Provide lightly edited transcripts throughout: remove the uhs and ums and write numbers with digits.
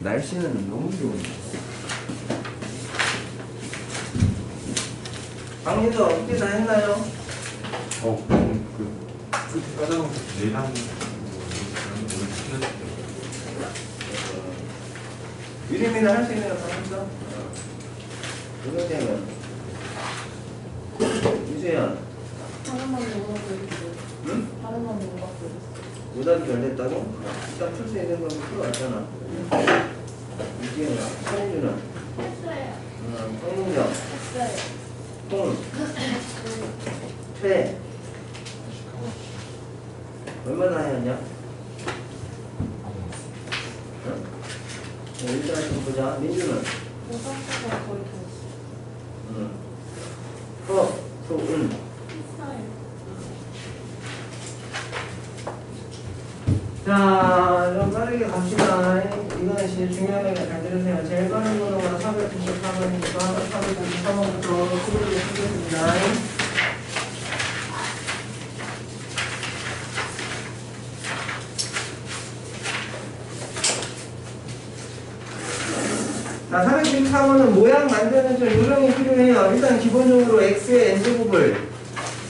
날씨는 너무 좋은데. 강의도 어떻게 다 했나요? 끝에 까다로운 내일 하는 오늘 시켰어요. 유림이는 할 수 있는 거 다 했어? 은혜는 유세연 하나만 물어보고 응? 하나만 물어보고 오답이 잘 됐다고? 일단 풀 수 있는 건 풀어왔잖아. 유지연아, 성준아, 했어요. 성문경, 했어요. 홍, 최 얼마나 하였냐? 응? 일단 좀 보자. 민주는 고등학교가 거의 다 응. 소은 했어요. 자, 좀 빠르게 갑시다. 이거는 제일 중요하니까 잘 들으세요. 제일 빠른 번호가 494번이니까 494번부터 수업을 하겠습니다. 자, 494번은 모양 만드는 좀 요령이 필요해요. 일단 기본적으로 x의 n제곱을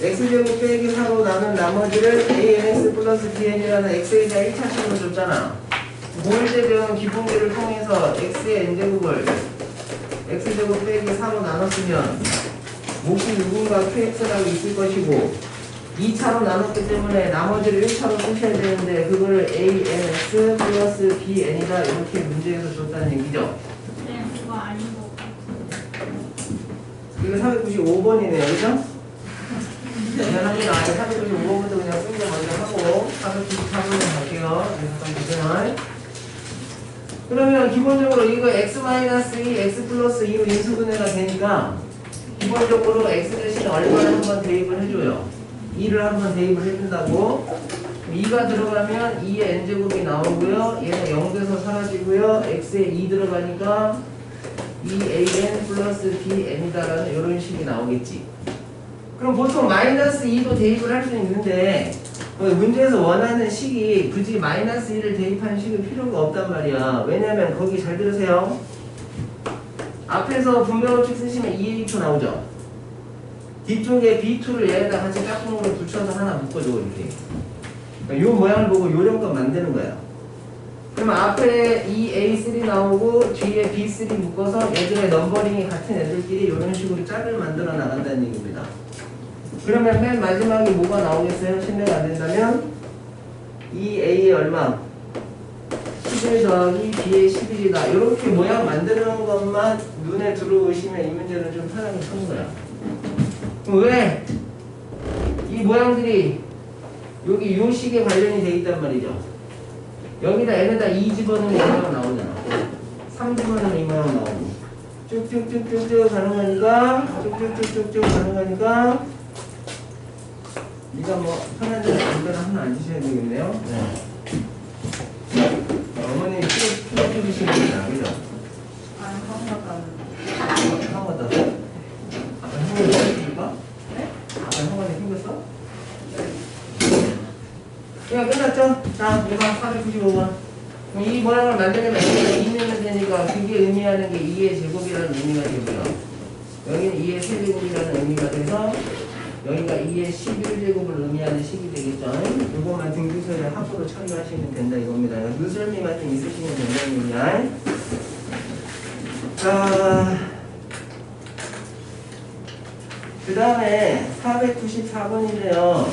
x제곱 빼기 4로 나눈 나머지를 anx 플러스 bn이라는 x에다 1차식으로 줬잖아. 모일제 배운 기본기를 통해서 x의 n제곱을 x제곱 빼기 4로 나눴으면 몫이 누군가 qx라고 있을 것이고 2차로 나눴기 때문에 나머지를 1차로 쓰셔야 되는데 그거를 anx 플러스 bn이다 이렇게 문제에서 줬다는 얘기죠. 네, 그거 아닌 거 이거 495번이네요. 그죠? 미안합니다. 495번부터 그냥 쓴 거 먼저 하고 494번으로 갈게요. 잠깐 보세요. 그러면 기본적으로 이거 x-2, x 플러스 2로 인수분해가 되니까 기본적으로 x 대신 얼마를 한번 대입을 해줘요. 2를 한번 대입을 해준다고. 2가 들어가면 2의 n제곱이 나오고요. 얘는 0 돼서 사라지고요. x에 2 들어가니까 2an 플러스 bn이다라는 이런 식이 나오겠지. 그럼 보통 마이너스 2도 대입을 할 수 있는데 문제에서 원하는 식이 굳이 마이너스 2를 대입하는 식은 필요가 없단 말이야. 왜냐면 거기 잘 들으세요. 앞에서 분배법칙 쓰시면 2a2 나오죠. 뒤쪽에 b2를 얘에다 같이 짝꿍으로 붙여서 하나 묶어줘 이렇게. 이 모양을 보고 요령껏 만드는 거야. 그러면 앞에 2a3 나오고 뒤에 b3 묶어서 얘들의 넘버링이 같은 애들끼리 이런 식으로 짝을 만들어 나간다는 얘기입니다. 그러면 맨 마지막에 뭐가 나오겠어요? 신뢰가 안 된다면 2a의 얼마? 11 더하기 b의 11이다. 이렇게 모양 만드는 것만 눈에 들어오시면 이 문제는 좀 편하게 푸는 거야. 그럼 왜? 이 모양들이 여기 요 식에 관련이 돼 있단 말이죠. 여기다 n에다 2 집어넣으면 이 모양 나오잖아. 3 집어넣으면 이 모양 나오고 쭉쭉쭉쭉쭉 가는 거니까 쭉쭉쭉쭉쭉 가는 거니까 네가 뭐 편한 대로 아무데나 하나 앉으셔야 되겠네요. 네. 어머니 풀어주시면 됩니다. 그죠? 안 하나도 한번 더. 아까 형원이 생겼습니까? 네? 아까 형원이 생겼어? 그냥 끝났죠? 자, 이거 495번. 이 모양을 만들려면 x가 2넣으면 되니까 그게 의미하는 게 2의 제곱이라는 의미가 되고요. 여기는 2의 세제곱이라는 의미가 돼서 여기가 2의 11제곱을 의미하는 식이 되겠죠. 이것만 등기소에 합으로 처리하시면 된다 이겁니다. 누설미만 좀 있으시면 된다는 얘기야. 자, 그 다음에 494번인데요.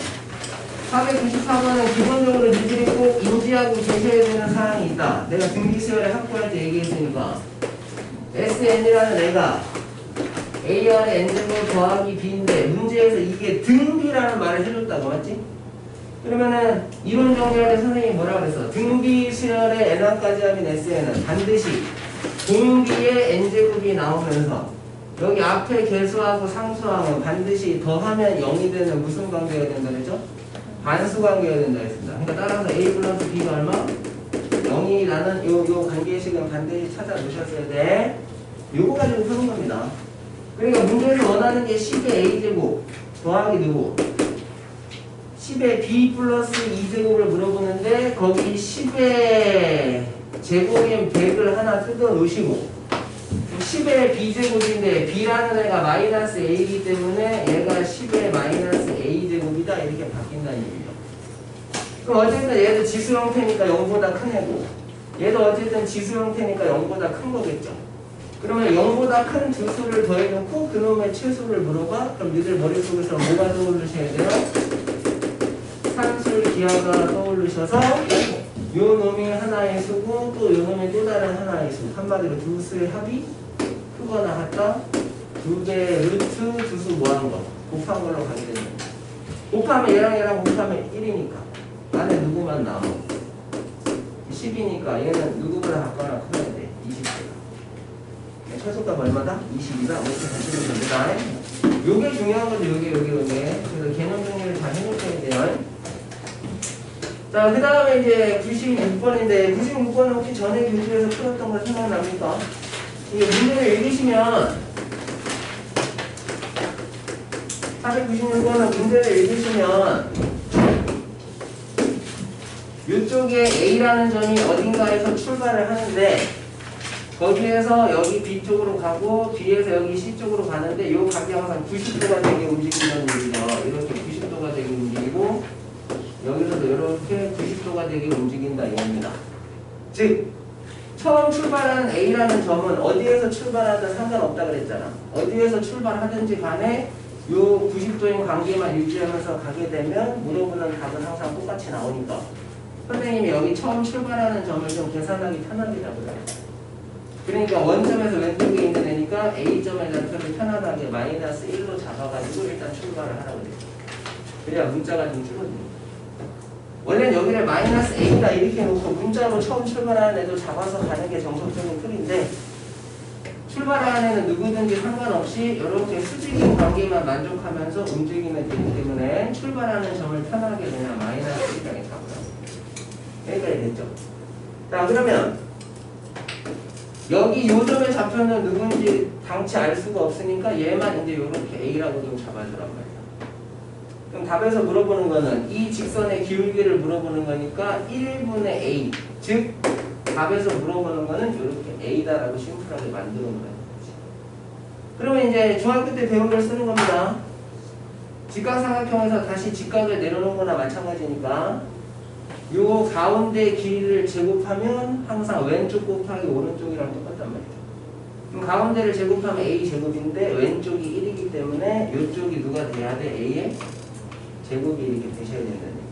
494번은 기본적으로 니들이 꼭 인지하고 계셔야 되는 사항이 있다. 내가 등기수열에 확보할 때 얘기했으니까 SN이라는 애가 AR의 n제곱 더하기 B인데 문제에서 이게 등비라는 말을 해줬다고 맞지? 그러면은 이론 정리할 때 선생님이 뭐라 그랬어? 등비 수열의 n항까지 하면 SN은 반드시 공비의 n제곱이 나오면서 여기 앞에 개수하고 상수하고 반드시 더하면 0이 되는 무슨 관계가 된다 그랬죠? 반수 관계가 된다 했습니다. 그러니까 따라서 A 플러스 B가 얼마? 0이 나는 요 관계식은 반드시 찾아 놓으셨어야 돼. 요거 가지고 푸는 겁니다. 그러니까 문제에서 원하는 게 10의 A제곱 더하기 누구? 10의 B 플러스 2제곱을 물어보는데 거기 10의 제곱인 100을 하나 뜯어 놓으시고 10의 b제곱인데 b라는 애가 마이너스 a이기 때문에 얘가 10의 마이너스 a제곱이다 이렇게 바뀐다는 얘기죠. 그럼 어쨌든 얘도 지수 형태니까 0보다 큰 애고 얘도 어쨌든 지수 형태니까 0보다 큰 거겠죠. 그러면 0보다 큰 두 수를 더해놓고 그놈의 최소를 물어봐? 그럼 니들 머릿속에서 뭐가 떠오르셔야 돼요? 산술 기하가 떠오르셔서 요 놈이 하나의 수고 또 요 놈이 또 다른 하나의 수. 한마디로 두 수의 합이 크거나 같다. 두 개의 루트 두 수 모한 거 곱한 걸로 가게 되는 거예요. 곱하면 얘랑 곱하면 1이니까 안에 누구만 남아 10이니까 얘는 누구보다 같거나 커야 돼. 20개가 최소값 얼마다? 20이다. 이렇게 가시면 됩니다. 요게 중요한 거죠. 요게 그래서 개념 정리를 잘 해놓으셔야 돼요. 자, 그 다음에 이제 96번인데 96번은 혹시 전에 교재에서 풀었던 거 생각납니까? 이게 문제를 읽으시면 496번은 문제를 읽으시면 이쪽에 A라는 점이 어딘가에서 출발을 하는데 거기에서 여기 B쪽으로 가고 B에서 여기 C쪽으로 가는데 이 각이 항상 90도가 되게 움직인다는 얘기죠. 이렇게 90도가 되게 움직이고 여기서도 이렇게 90도가 되게 움직인다 이겁니다. 즉 처음 출발하는 A라는 점은 어디에서 출발하든 상관없다 그랬잖아. 어디에서 출발하든지 간에 이 90도인 관계만 유지하면서 가게 되면 물어보는 답은 항상 똑같이 나오니까 선생님이 여기 처음 출발하는 점을 좀 계산하기 편하게 잡으라. 그러니까 원점에서 왼쪽에 있는 애니까 A점의 좌표를 편안하게 마이너스 1로 잡아가지고 일단 출발을 하라고 그래요. 그래야 문자가 좀 줄어듭니다. 원래는 여기를 마이너스 A다 이렇게 놓고 문자로 처음 출발하는 애도 잡아서 가는 게 정석적인 틀인데 출발하는 애는 누구든지 상관없이 이렇게 수직인 관계만 만족하면서 움직이면 되기 때문에 출발하는 점을 편하게 그냥 마이너스 1이라고 잡으라고. 여기까지 됐죠? 자, 그러면 여기 요점의 좌표는 누군지 당치 알 수가 없으니까 얘만 이제 이렇게 A라고 좀 잡아주란 말이야. 그럼 답에서 물어보는 거는 이 직선의 기울기를 물어보는 거니까 1분의 A. 즉, 답에서 물어보는 거는 이렇게 A다라고 심플하게 만드는 거예요. 그러면 이제 중학교 때 배운 걸 쓰는 겁니다. 직각삼각형에서 다시 직각을 내려놓은 거나 마찬가지니까 요 가운데 길이를 제곱하면 항상 왼쪽 곱하기 오른쪽이랑 똑같단 말이죠. 그럼 가운데를 제곱하면 A제곱인데 왼쪽이 1이기 때문에 이쪽이 누가 돼야 돼? A의 제곱이 이렇게 되셔야 된다는 얘기예요.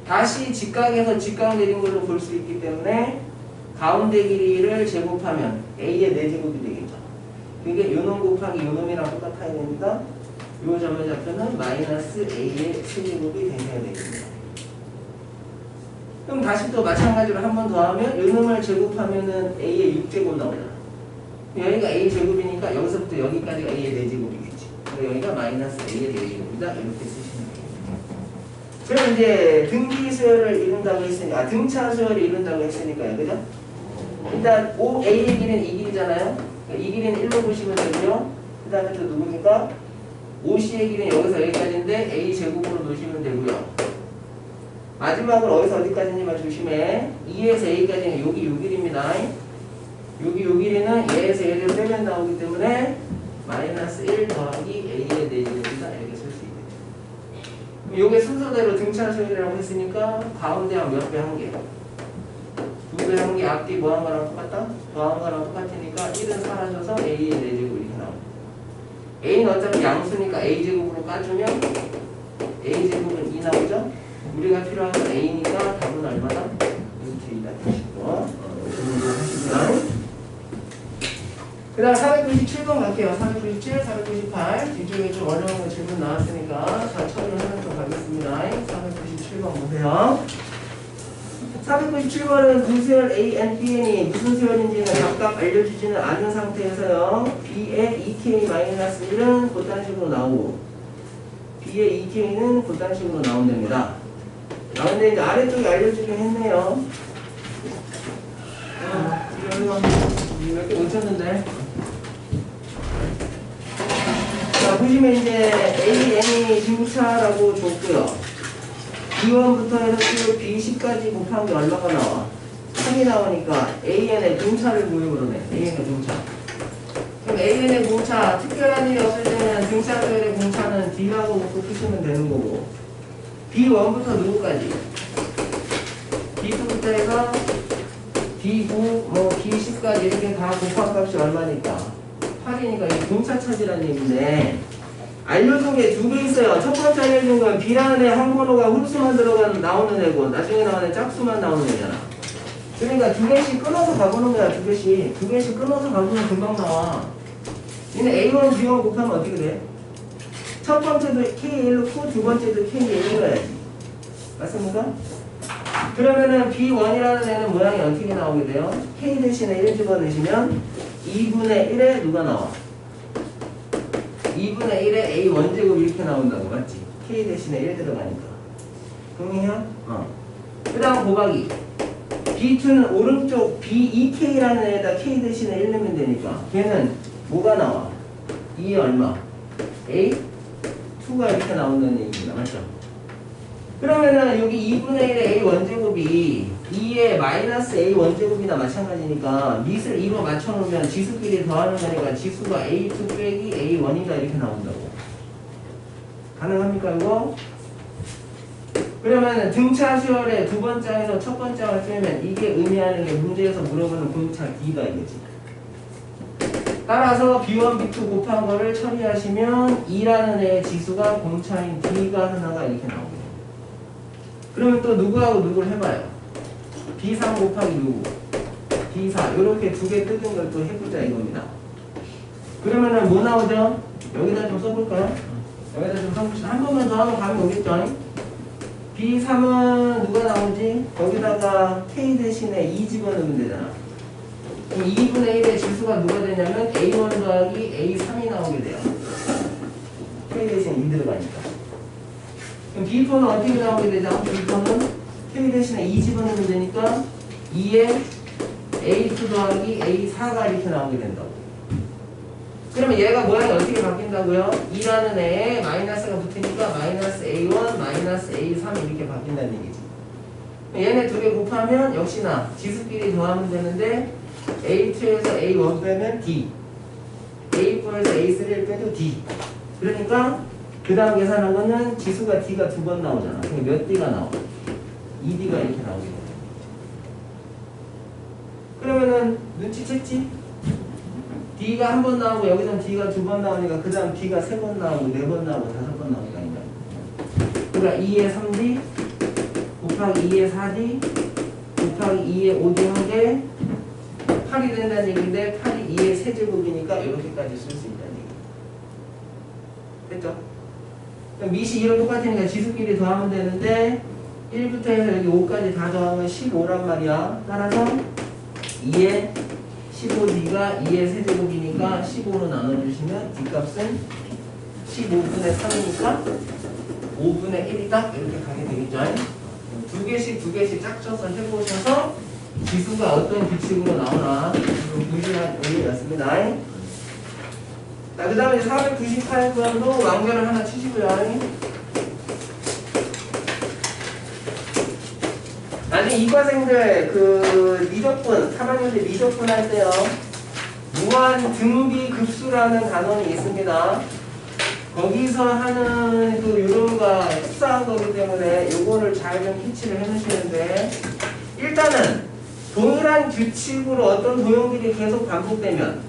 다시 직각에서 직각 내린 걸로 볼 수 있기 때문에 가운데 길이를 제곱하면 A의 4제곱이 되겠죠. 그게 요놈 곱하기 요놈이랑 똑같아야 됩니다. 요 점의 좌표는 마이너스 A의 3제곱이 되셔야 되겠습니다. 그럼 다시 또 마찬가지로 한 번 더 하면 요놈을 제곱하면은 A의 6제곱 나오잖아. 여기가 A제곱이니까 여기서부터 여기까지가 A의 4제곱이겠지. 여기가 마이너스 A의 4제곱이다. 이렇게 쓰시면 돼요. 그럼 이제 등기 수열을 이룬다고 했으니까, 등차 수열을 이룬다고 했으니까요. 그죠? 일단 A의 길이는 이 길이잖아요. 이 길이는 1로 보시면 되고요. 그 다음에 또 누굽니까? OC의 길이는 여기서 여기까지인데 A제곱으로 놓으시면 되고요. 마지막으로 어디서 어디까지인지만 조심해. 2에서 A까지는 여기 요 길입니다. 여기 요 길이는 얘에서 얘를 빼면 나오기 때문에 마이너스 1 더하기 A의 4제곱이다. 이렇게 쓸 수 있겠죠. 요게 순서대로 등차 수열이라고 했으니까 가운데 한 몇 배 한 개. 2배 한 개 앞뒤 뭐 한 거랑 똑같다? 더한 거랑 똑같으니까 1은 사라져서 A의 4제곱 이렇게 나옵니다. A는 어차피 양수니까 A제곱으로 까주면 A제곱은 2 나오죠? 우리가 필요한 건 A니까 답은 얼마다? 루트 2다. 그 다음 497번 갈게요. 497, 498. 뒤쪽에 좀 어려운 거 질문 나왔으니까 다 처리를 하면서 가겠습니다. 497번 보세요. 497번은 두 수열 A, N, B, N이 무슨 수열인지는 각각 알려주지는 않은 상태에서요. B의 2K-1은 그딴식으로 나오고 B의 2K는 그딴식으로 나온답니다. 근데 이제 아래쪽에 알려주긴 했네요. 몇 개 놓쳤는데. 자, 보시면 이제 A, N이 등차라고 줬고요. B1부터 해서 B10까지 곱한 게 얼마가 나와? 3 3이 나오니까 AN의 등차를 구해 그러네. AN의 등차. 그럼 AN의 공차, 특별한 일이 없을 때는 등차별의 공차는 D라고 놓고 푸시면 되는 거고, B1부터 누구까지? B2부터 해서 B9, 뭐 B10까지 이렇게 다 곱한 값이 얼마니까? 8이니까 이 공차 찾으라는 얘기인데, 알려준 게 두 개 있어요. 첫 번째 알려준 건 B라는 애 항번호가 홀수만 들어간 나오는 애고, 나중에 나오는 애 짝수만 나오는 애잖아. 그러니까 두 개씩 끊어서 가보는 거야. 두 개씩 끊어서 가보면 금방 나와. 얘는 A1, B1 곱하면 어떻게 돼? 첫 번째도 K1 넣고 두 번째도 K1 넣어야지. 맞습니까? 그러면은 B1이라는 애는 모양이 어떻게 나오게 돼요? K 대신에 1 집어넣으시면 2분의 1에 누가 나와? 2분의 1에 A 원제곱 이렇게 나온다고, 맞지? K 대신에 1 들어가니까. 동의해요? 그 다음 곱하기. B2는 오른쪽 B2K라는 애에다 K 대신에 1 넣으면 되니까. 걔는 뭐가 나와? 2에 얼마? A? 2가 이렇게 나온다는 얘기입니다. 맞죠? 그러면은 여기 2분의 1의 A 원제곱이 2의 마이너스 A 원제곱이나 마찬가지니까 밑을 2로 맞춰놓으면 지수끼리 더하는 거니까 지수가 A2 빼기 A1이다 이렇게 나온다고. 가능합니까 이거? 그러면 등차 수열의 두 번째 항에서 첫 번째 항을 쓰면 이게 의미하는 게 문제에서 물어보는 공차 D가 이거지. 따라서 B1, B2 곱한 거를 처리하시면 2라는 애의 지수가 공차인 D가 하나가 이렇게 나옵니다. 그러면 또 누구하고 누구를 해봐요. B3 곱하기 누구? B4 이렇게 두 개 뜯은 걸 또 해보자 이겁니다. 그러면은 뭐 나오죠? 여기다 좀 써볼까요? 여기다 좀 써봅시다. 한 번만 더 하면 감이 오겠죠? B3은 누가 나오지? 여기다가 K 대신에 2 집어넣으면 되잖아. 그럼 2분의 1의 지수가 누가 되냐면 A1 더하기 A3이 나오게 돼요. K 대신에 2 들어가니까. 그럼 B4는 어떻게 나오게 되죠? B4는 K 대신에 2 집어넣으면 되니까 2에 A2 더하기 A4가 이렇게 나오게 된다고. 그러면 얘가 모양이 어떻게 바뀐다고요? 2라는 애에 마이너스가 붙으니까 마이너스 A1, 마이너스 A3 이렇게 바뀐다는 얘기지. 얘네 두 개 곱하면 역시나 지수끼리 더하면 되는데 A2에서 A1 빼면 D, A4에서 A3를 빼도 D. 그러니까 그 다음 계산한 거는 지수가 D가 두 번 나오잖아. 그럼 몇 D가 나와? 2D가 이렇게 나오게 돼. 그러면은 눈치챘지? D가 한 번 나오고 여기서는 D가 두 번 나오니까 그 다음 D가 세 번 나오고 네 번 나오고 다섯 번 나오니까 아닌가? 그러니까 2에 3D 곱하기 2에 4D 곱하기 2에 5D 한 개 8이 된다는 얘기인데 8이 2의 세제곱이니까 이렇게까지 쓸 수 있다는 얘기. 됐죠? 그럼 밑이 2랑 똑같으니까 지수끼리 더하면 되는데 1부터 해서 여기 5까지 다 더하면 15란 말이야. 따라서 2의 15D가 2의 세제곱이니까 15로 나눠주시면 D값은 15분의 3이니까 5분의 1이다? 이렇게 가게 되겠죠? 두 개씩 짝져서 해보셔서 지수가 어떤 규칙으로 나오나 보시면 의미였습니다. 자, 그 다음에 498번도 완결을 하나 치시고요. 나중에 이과생들 그 미적분, 3학년들 미적분 할 때요. 무한 등비 급수라는 단원이 있습니다. 거기서 하는 그 요령과 흡사한 거기 때문에 요거를 잘 좀 캐치를 해놓으시는데 일단은 동일한 규칙으로 어떤 도형들이 계속 반복되면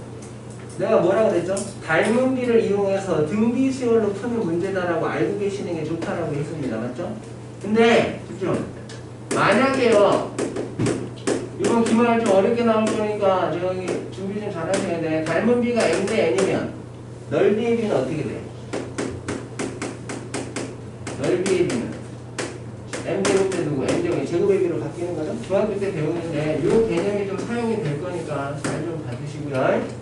내가 뭐라고 그랬죠? 닮은 비를 이용해서 등비 수열로 푸는 문제다라고 알고 계시는 게 좋다라고 했습니다. 맞죠? 근데 좀 만약에요 이번 기말 좀 어렵게 나올 거니까 저기 준비 좀 잘 하셔야 돼. 닮은 비가 M 대 N이면 넓이의 비는 어떻게 돼? 넓이의 비는 M제곱 대 누구? M제곱이 제곱의 비로 바뀌는 거죠? 중학교 때 배우는데 이 개념이 좀 사용이 될 거니까 잘 좀 봐주시고요.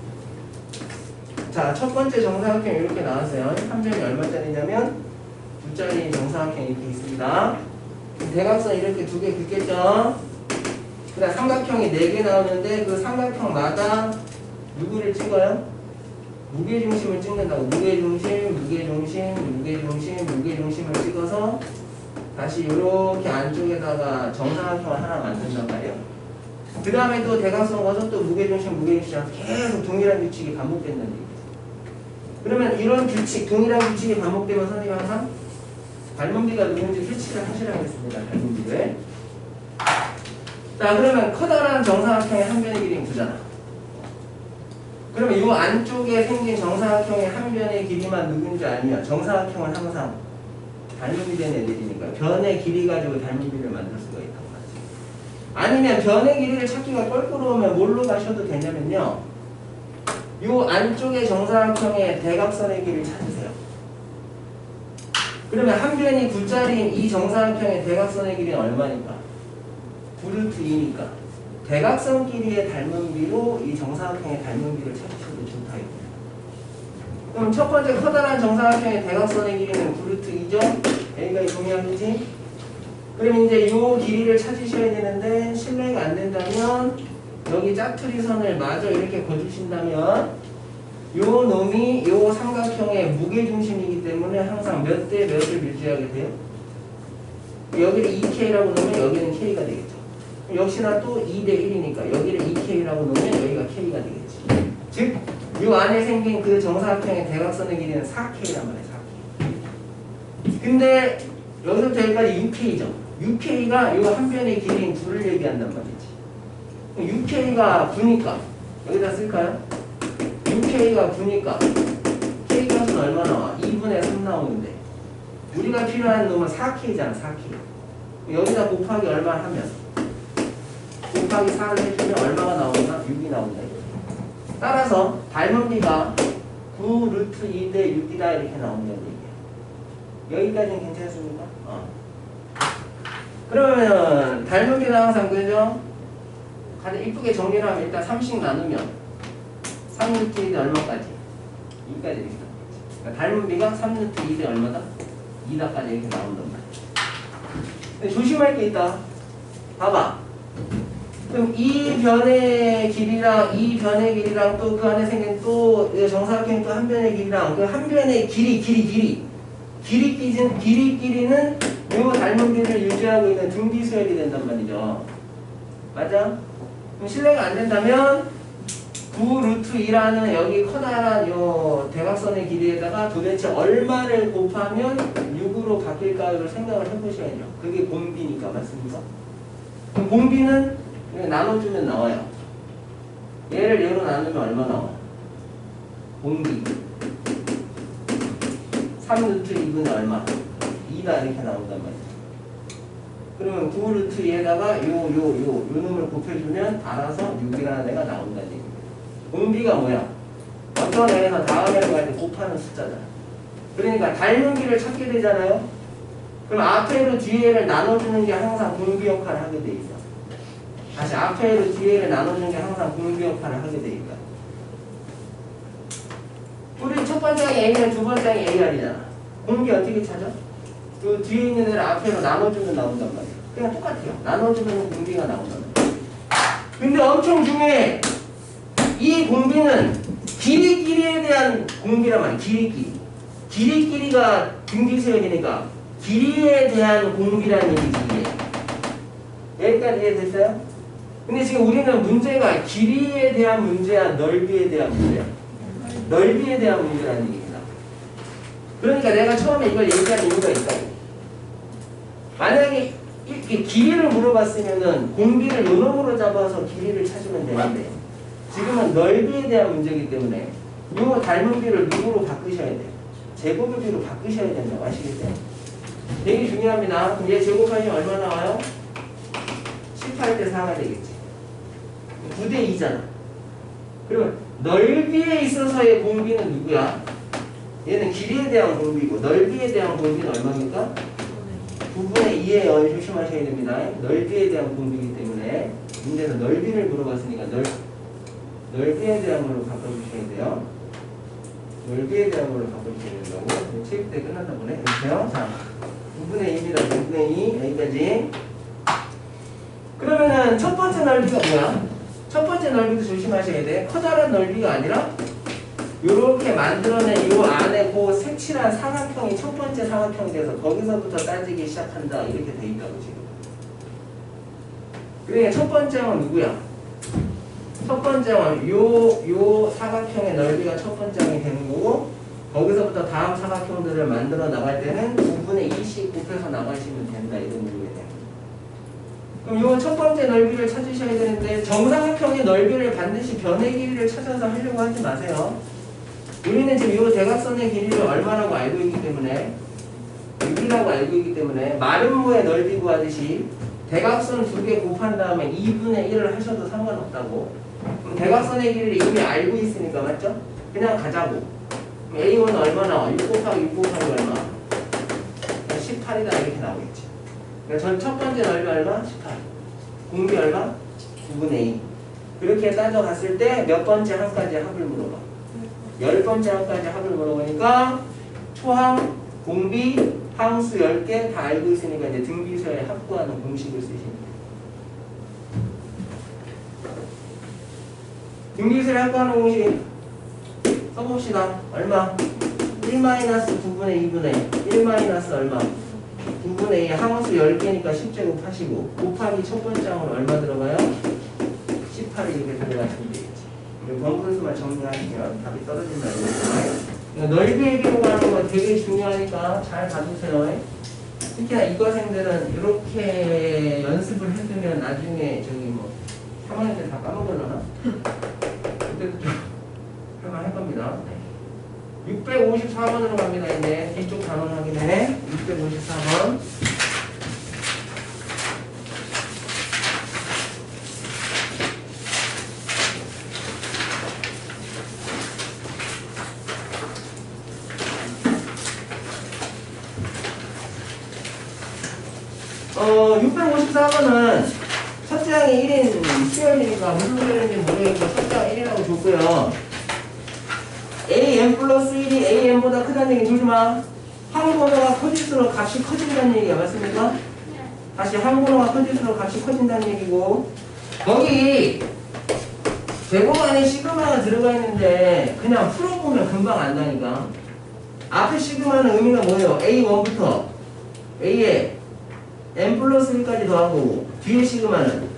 자, 첫 번째 정사각형 이렇게 나왔어요. 한 점이 얼마짜리냐면 2짜리 정사각형 이렇게 있습니다. 대각선 이렇게 두 개 긋겠죠? 그 다음 삼각형이 4개 나오는데 그 삼각형마다 누구를 찍어요? 무게중심을 찍는다고. 무게중심을 찍어서 다시 이렇게 안쪽에다가 정사각형을 하나 만든단 말이에요. 그 다음에 또 대각선 가서 또 무게중심 계속 동일한 규칙이 반복된다는 얘기죠. 그러면 이런 규칙, 동일한 규칙이 반복되면 선생님이 항상 닮은비가 누군지 캐치를 하시라고 했습니다. 닮은비를. 자, 그러면 커다란 정사각형의 한 변의 길이는 9잖아. 그러면 이 안쪽에 생긴 정사각형의 한 변의 길이만 누군지 알면 정사각형은 항상 닮은비 된 애들이니까 변의 길이 가지고 닮은비를 만들 수가 있단 말이지. 아니면 변의 길이를 찾기가 껄끄러우면 뭘로 가셔도 되냐면요. 이 안쪽에 정사각형의 대각선의 길이를 찾으세요. 그러면 한 변이 9짜리인 이 정사각형의 대각선의 길이는 얼마니까? 9루트 2니까 대각선 길이의 닮은비로 이 정사각형의 닮은비를 찾으셔도 좋다 이거예요. 그럼 첫 번째 커다란 정사각형의 대각선의 길이는 9루트 2죠? 여기까지 동의하겠지? 그럼 이제 이 길이를 찾으셔야 되는데 실례가 안 된다면 여기 짜투리 선을 마저 이렇게 그어주신다면 요 놈이 요 삼각형의 무게중심이기 때문에 항상 몇 대 몇을 유지하게 돼요? 여기를 2K라고 놓으면 여기는 K가 되겠죠. 역시나 또 2대 1이니까 여기를 2K라고 놓으면 여기가 K가 되겠지. 즉, 요 안에 생긴 그 정사각형의 대각선의 길이는 4K란 말이에요. 4K. 근데 여기서부터 여기까지 6K죠. 6K가 요 한 변의 길이인 9를 얘기한단 말이지. 6K가 9니까 여기다 쓸까요? 6K가 9니까 K 값은 얼마 나와? 2분의 3 나오는데 우리가 필요한 놈은 4K잖아. 4K. 여기다 곱하기 얼마 하면 곱하기 4를 해주면 얼마가 나오나? 6이 나온다. 따라서 닮은비가 9 루트 2 대 6이다 이렇게 나온다는 얘기예요. 여기까지는 괜찮습니까? 그러면 닮은비는 항상 그죠? 가장 이쁘게 정리를 하면 일단 3씩 나누면 3루트 2대 얼마까지? 2까지 이렇게 나오겠지. 그러니까 닮은비가 3루트 2대 얼마다? 2다까지 이렇게 나온단 말이야. 조심할 게 있다. 봐봐. 그럼 이 변의 길이랑 이 변의 길이랑 또 그 안에 생긴 또 정사각형 또 한 변의 길이랑 그 한 변의 길이는 요 닮은비를 유지하고 있는 등비수열이 된단 말이죠. 맞아? 그럼 실례가 안 된다면 9 루트 2라는 여기 커다란 요 대각선의 길이에다가 도대체 얼마를 곱하면 6으로 바뀔까를 생각을 해보셔야죠. 그게 곰비니까 맞습니까? 그럼 곰비는 나눠주면 나와요. 얘를 얘로 나누면 얼마 나와? 곰비 3 루트 2분의 얼마? 2다 이렇게 나온단 말이죠. 그러면 9 루트 2에다가 요 놈을 곱해주면 알아서 6이라는 애가 나온다는 얘기입니다. 곰비가 뭐야? 어떤 애에서 다음 애를 갈 때 곱하는 숫자잖아. 그러니까 닮은비를 찾게 되잖아요. 그럼 앞에로 뒤에를 나눠주는 게 항상 곰비 역할을 하게 돼 있어. 다시 앞에로 뒤에를 나눠주는 게 항상 곰비 역할을 하게 돼 있다. 우리 첫 번째가 A면 두 번째가 AR이잖아. 곰비 어떻게 찾아? 그 뒤에 있는 애를 앞에로 나눠주면 나온단 말이야. 그냥 똑같아요. 나눠주면 곰비가 나온단 말이야. 근데 엄청 중요해. 이 곰비는 길이에 대한 곰비란 말이야. 길이가 등기수열이니까 길이에 대한 곰비라는 얘기지. 여기까지 이해됐어요? 근데 지금 우리는 문제가 길이에 대한 문제야, 넓이에 대한 문제야? 넓이에 대한 문제라는 얘기입니다. 그러니까 내가 처음에 이걸 얘기한 이유가 있다고. 만약에 이렇게 길이를 물어봤으면은 곰비를 요놈으로 잡아서 길이를 찾으면 되는데 지금은 넓이에 대한 문제이기 때문에 요 닮은비를 누구로 바꾸셔야 돼요? 제곱의 비로 바꾸셔야 된다고 아시겠죠? 되게 중요합니다. 그럼 얘 제곱하시면 얼마 나와요? 18대 4가 되겠지. 9대 2잖아. 그러면 넓이에 있어서의 공비는 누구야? 얘는 길이에 대한 공비고 넓이에 대한 공비는 얼마입니까? 9분의 2예요. 조심하셔야 됩니다. 넓이에 대한 공비이기 때문에 문제는 넓이를 물어봤으니까 넓이에 대한 걸로 바꿔주셔야 돼요. 넓이에 대한 걸로 바꿔주셔야 된다고. 체육 때 끝났나 보네. 이렇게요. 자, 9분의 2입니다. 9분의 2 여기까지. 그러면은 첫 번째 넓이가 뭐야? 첫 번째 넓이도 조심하셔야 돼. 커다란 넓이가 아니라 요렇게 만들어낸 요 안에 그 색칠한 사각형이 첫 번째 사각형이 돼서 거기서부터 따지기 시작한다. 이렇게 돼 있다고 지금. 그러니까 첫 번째 항은 누구야? 첫 번째 항은 요 사각형의 넓이가 첫 번째 항이 되는 거고, 거기서부터 다음 사각형들을 만들어 나갈 때는 5분의 2씩 곱해서 나가시면 된다. 이런 의미가 돼요. 그럼 요 첫 번째 넓이를 찾으셔야 되는데, 정사각형의 넓이를 반드시 변의 길이를 찾아서 하려고 하지 마세요. 우리는 지금 요 대각선의 길이를 얼마라고 알고 있기 때문에, 6이라고 알고 있기 때문에 마름모의 넓이 구하듯이 대각선 2개 곱한 다음에 2분의 1을 하셔도 상관없다고. 그럼 대각선의 길이를 이미 알고 있으니까, 맞죠? 그냥 가자고. A1은 얼마 나와? 6 곱하기 6 곱하기 얼마? 18이다 이렇게 나오겠지. 그러니까 전 첫 번째 넓이 얼마? 18. 공비 얼마? 9분의 2. 그렇게 따져갔을 때 몇 번째 항까지 합을 물어봐? 10번째 항까지 합을 물어보니까 초항, 공비, 항수 10개 다 알고 있으니까 이제 등비수에 합구하는 공식을 쓰시면 돼요. 등비수에 합구하는 공식 써봅시다. 얼마? 1-9분의 2분의 1 마이너스 얼마? 9분의 2 항수 10개니까 10제곱 하시고 곱하기 첫 번째 항으로 얼마 들어가요? 18이 이렇게 들어가시면 되겠지. 번분수만 정리하시면 답이 떨어진다는 거죠. 넓이의 기호가 하는 거 되게 중요하니까 잘 봐주세요. 특히나 이과생들은 이렇게 연습을 해두면 나중에 저기 뭐 3학년 때 다 까먹으려나? 그때도 좀 할만할 겁니다. 654번으로 갑니다. 이제 뒤쪽 단원 확인해. 654번. 어, 654번은 첫째 항이 1인 수열이니까 무슨 수열인지 모르겠고 첫째 항 1이라고 줬고요. an 플러스 1이 an보다 크다는 얘기 두지마. 항번호가 커질수록 값이 커진다는 얘기가 맞습니까? 다시 항번호가 커질수록 값이 커진다는 얘기고, 거기 제곱 안에 시그마가 들어가 있는데 그냥 풀어보면 금방 안다니까. 앞에 시그마는 의미가 뭐예요? a1부터 a에 n 플러스 1까지 더한 거고, 뒤에 시그마는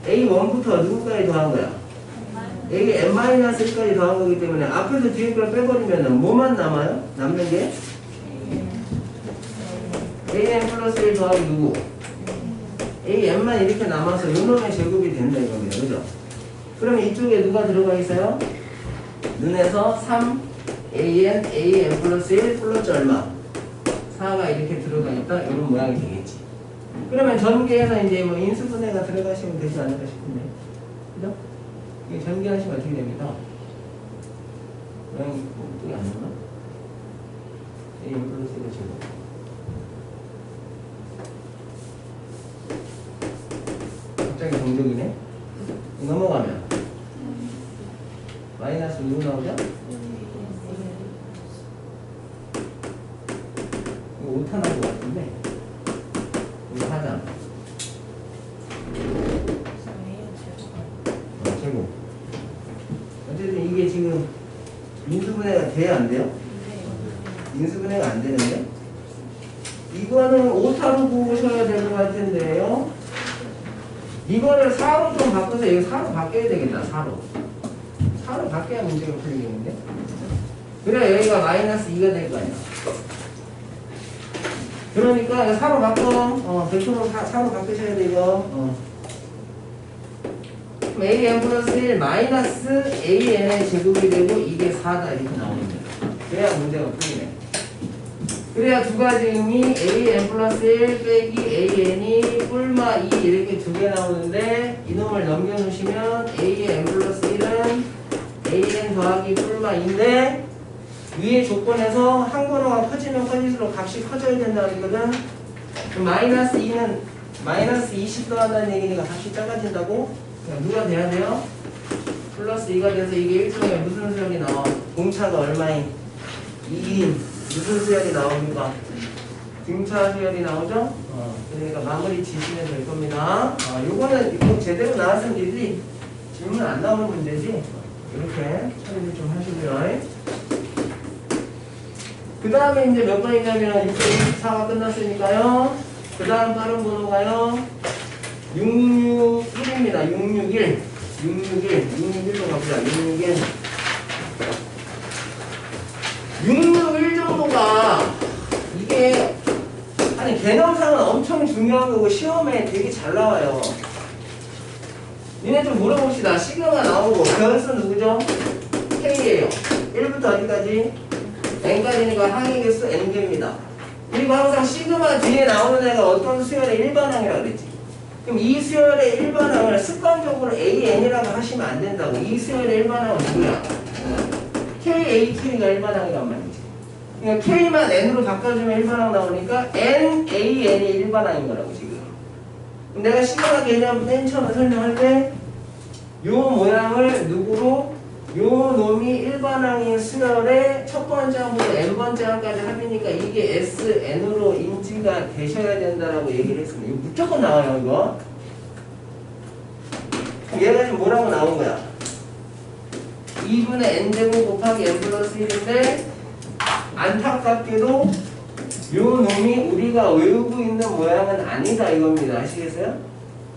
a1부터 누구까지 더한 거야? a에 n-1까지 더한 거기 때문에 앞에서 뒤에 걸 빼버리면 뭐만 남아요? 남는 게 an 플러스 1 더하기 누구? an만 이렇게 남아서 요놈의 제곱이 된다 이겁니다. 그죠? 그러면 이쪽에 누가 들어가 있어요? 눈에서 3 an 플러스 1 플러스 얼마? 4가 이렇게 들어가 있다. 이런 모양이 되겠지. 그러면 전개해서 이제 뭐 인수분해가 들어가시면 되지 않을까 싶은데. 그죠? 이게 전개하시면 어떻게 됩니다. 모양이 뚱이 안 나나? a 플러스 1의 제곱. 갑자기 동적이네? 넘어가면 마이너스 6 나오죠? 이거 오타 나온 것 같은데 이거 하자. 제곱. 어쨌든 이게 지금 인수분해가 돼야 안 돼요? 인수분해가 안 되는데? 이거는 오타로 보셔야 될 것 같은데요? 이거를 4로 좀 바꿔서 이거 4로 바뀌어야 되겠다. 4로 바뀌어야 문제가 풀리겠는데? 그래 여기가 마이너스 2가 될 거 아니야. 그러니까 4로 바꿔. 벡터로 4로 바꾸셔야 돼 이거. 그럼 an 플러스 1 마이너스 an의 제곱이 되고 이게 4다 이렇게 나오는 거야. 그래야 문제가 풀리네. 그래야 두 가지 의미 an 플러스 1 빼기 an이 뿔마 2 이렇게 두 개 나오는데 이놈을 넘겨놓으시면 an 플러스 1은 an 더하기 뿔마 2인데 위의 조건에서 항번호가 커지면 커질수록 값이 커져야 된다고 했거든. 그럼 마이너스 2는 마이너스 20 더한다는 얘기니까 값이 작아진다고? 그러니까 누가 돼야 돼요? 플러스 2가 돼서 이게 1중에 무슨 수열이 나와? 공차가 얼마인? 2인 무슨 수열이 나옵니까? 등차 수열이 나오죠? 그러니까 마무리 지시면 될 겁니다. 요거는 꼭 제대로 나왔으면 되지 질문 안 나오는 문제지. 이렇게 처리를 좀 하시고요. 그 다음에 이제 몇 번이냐면 624가 끝났으니까요. 그 다음 빠른 번호가요. 661입니다. 661. 661로 가보자. 661. 661 정도가 이게 아니 개념상은 엄청 중요한 거고 시험에 되게 잘 나와요. 니네 좀 물어봅시다. 시그마 나오고 변수 누구죠? K예요. 1부터 어디까지? N까지니까 항의 개수 N개입니다. 그리고 항상 시그마 뒤에 나오는 애가 어떤 수열의 일반항이라고 그랬지? 그럼 이 수열의 일반항을 습관적으로 AN이라고 하시면 안 된다고. 이 수열의 일반항은 누구야? KAK가 일반항이란 말이지. 그러니까 K만 N으로 바꿔주면 일반항 나오니까 NAN이 일반항인 거라고 지금. 그럼 내가 시그마 개념 맨 처음에 설명할 때 요 모양을 누구로? 요 놈이 일반항인 수열의 첫 번째 항부터 n번째 항까지 합이니까 이게 SN으로 인지가 되셔야 된다라고 얘기를 했습니다. 이거 무조건 나와요, 이거. 얘가 지금 뭐라고 나온 거야? 2분의 n제곱 곱하기 n 플러스 1인데 안타깝게도 요 놈이 우리가 외우고 있는 모양은 아니다 이겁니다. 아시겠어요?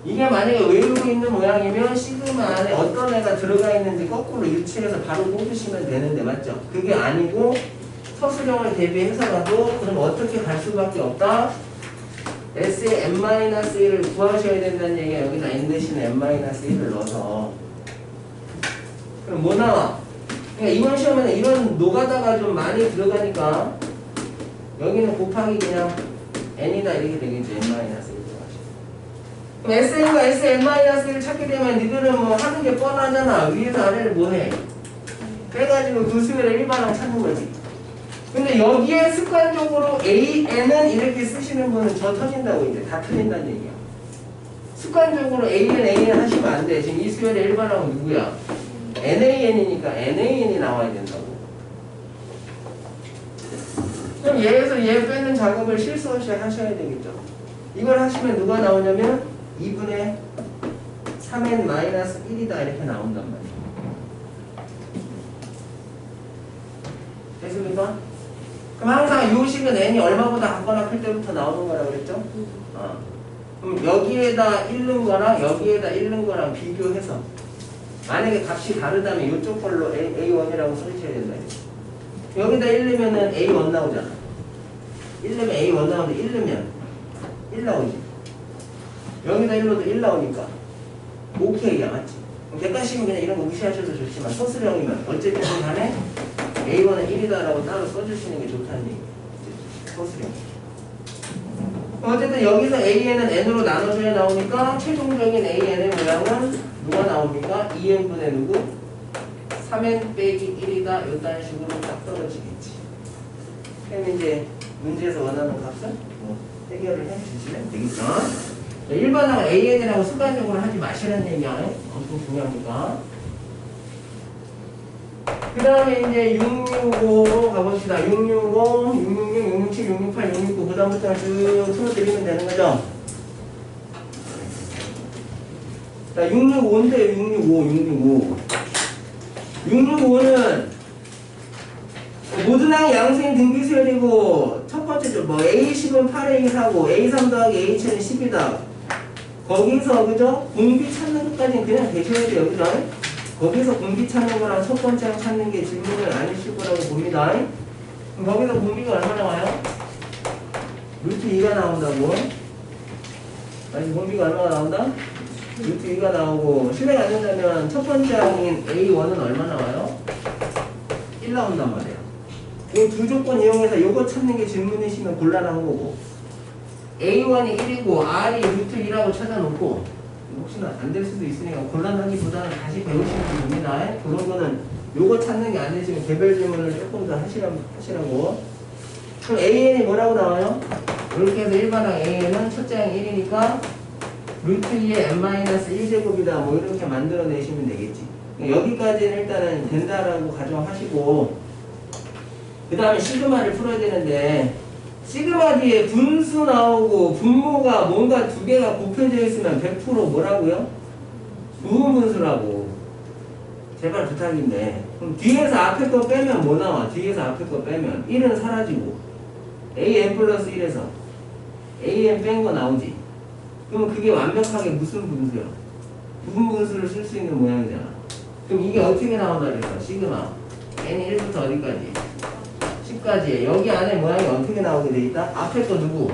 이게 만약에 외우고 있는 모양이면 시그마 안에 어떤 애가 들어가 있는지 거꾸로 유추해서 바로 뽑으시면 되는데 맞죠? 그게 아니고 서술형을 대비해서라도 그럼 어떻게 갈 수밖에 없다? S의 n-1을 구하셔야 된다는 얘기가 여기다 n 대신에 n-1을 넣어서 그럼 뭐 나와? 그러니까 이번 시험에는 이런 노가다가 좀 많이 들어가니까 여기는 곱하기 그냥 n이다 이렇게 되겠죠. n-1. 그럼 SN과 SN-1을 찾게 되면 니들은 뭐 하는 게 뻔하잖아. 위에서 아래를 뭐 해? 빼가지고 그 수열의 일반항 찾는 거지. 근데 여기에 습관적으로 AN은 이렇게 쓰시는 분은 저 터진다고 이제 다 틀린다는 얘기야. 습관적으로 AN 하시면 안 돼. 지금 이 수열의 일반항은 누구야? NAN이니까 NAN이 나와야 된다고. 그럼 얘에서 얘 빼는 작업을 실수 없이 하셔야 되겠죠. 이걸 하시면 누가 나오냐면 2분의 3n-1이다 이렇게 나온단 말이에요. 됐습니까? 그럼 항상 요 식은 n이 얼마보다 작거나 클 때부터 나오는 거라고 그랬죠? 그럼 여기에다 잃는 거랑 여기에다 잃는 거랑 비교해서 만약에 값이 다르다면 이쪽 걸로 A1이라고 써주셔야 된다. 여기다 잃으면은 A1 나오잖아. 잃으면 A1 나오는데 잃으면 1 나오지. 여기다 1로도 1 나오니까 오케이야 맞지? 객관식은 그냥 이런 거 무시하셔도 좋지만 서술형이면 어쨌든 간에 A1은 1이다라고 따로 써주시는 게 좋다는 얘기예요. 서술형. 어쨌든 여기서 AN은 N으로 나눠줘야 나오니까 최종적인 AN의 모양은 누가 나옵니까? 2N분의 누구? 3N 빼기 1이다 이딴 식으로 딱 떨어지겠지. 그럼 이제 문제에서 원하는 값을 해결을 해주시면 되겠죠. 일반항은 AN이라고 습관적으로 하지 마시라는 얘기야. 엄청 중요하니까. 그 다음에 이제 665로 가봅시다. 665, 666, 667, 668, 669. 그 다음부터 쭉 풀어드리면 되는 거죠. 자, 665인데 665. 665는 모든 항의 양수인 등기수열이고 첫 번째죠. 뭐 A10은 8A 사고 A3 더하기 H는 10이다. 거기서 그죠? 공비 찾는 것까지는 그냥 되셔야 돼요. 그죠? 거기서 공비 찾는 거랑 첫 번째 항 찾는 게 질문은 아니실 거라고 봅니다. 그럼 거기서 공비가 얼마 나와요? 루트 2가 나온다고. 아니 공비가 얼마가 나온다? 루트 2가 나오고 실례가 안 된다면 첫 번째 항인 A1은 얼마 나와요? 1 나온단 말이에요. 이 두 조건 이용해서 이거 찾는 게 질문이시면 곤란한 거고 A1이 1이고 R이 루트 2라고 찾아놓고 혹시나 안 될 수도 있으니까 곤란하기보다는 다시 배우시면 됩니다. 그런 거는 요거 찾는 게 안 되시면 개별 질문을 조금 더 하시라고. 그럼 AN이 뭐라고 나와요? 이렇게 해서 일반항 AN은 첫째 항이 1이니까 루트 2의 n-1제곱이다 뭐 이렇게 만들어내시면 되겠지. 여기까지는 일단은 된다라고 가정하시고 그 다음에 시그마를 풀어야 되는데 시그마 뒤에 분수 나오고 분모가 뭔가 두 개가 곱해져 있으면 100% 뭐라고요? 부분분수라고. 제발 부탁인데 그럼 뒤에서 앞에 거 빼면 뭐 나와? 뒤에서 앞에 거 빼면 1은 사라지고 AN 플러스 1에서 AN 뺀 거 나오지. 그러면 그게 완벽하게 무슨 분수야? 부분 분수를 쓸 수 있는 모양이잖아. 그럼 이게 어떻게 나온다 그랬어? 시그마 n 1부터 어디까지? 10까지. 여기 안에 모양이 어떻게 나오게 돼 있다? 앞에 거 누구?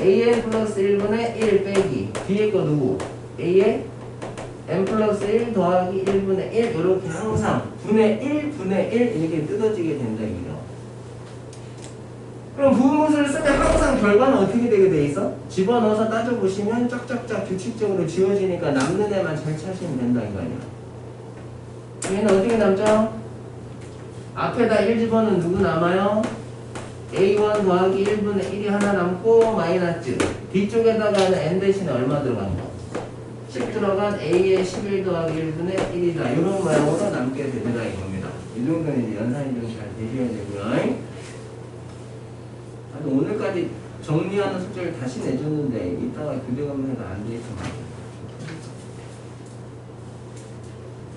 an 플러스 1분의 1 빼기 뒤에 거 누구? a의 n 플러스 1 더하기 1분의 1 이렇게 항상 분의 1 분의 1 이렇게 뜯어지게 된다 이거죠. 그럼 부분분수를 쓰면 항상 결과는 어떻게 되게 돼 있어? 집어넣어서 따져보시면 쫙쫙쫙 규칙적으로 지워지니까 남는 애만 잘 찾으시면 된다 이거 아니야. 얘는 어떻게 남죠? 앞에다 1 집어넣은 누구 남아요? a1 더하기 1분의 1이 하나 남고 마이너스 뒤쪽에다가는 n 대신에 얼마 들어간 거? 10 들어간 a의 11 더하기 1분의 1이다 이런 모양으로 남게 되더라 이겁니다. 이 정도는 이제 연산이 좀 잘 되셔야 되고요. 아니, 오늘까지 정리하는 숙제를 다시 내줬는데 이따가 교대감해가 안 돼 있으면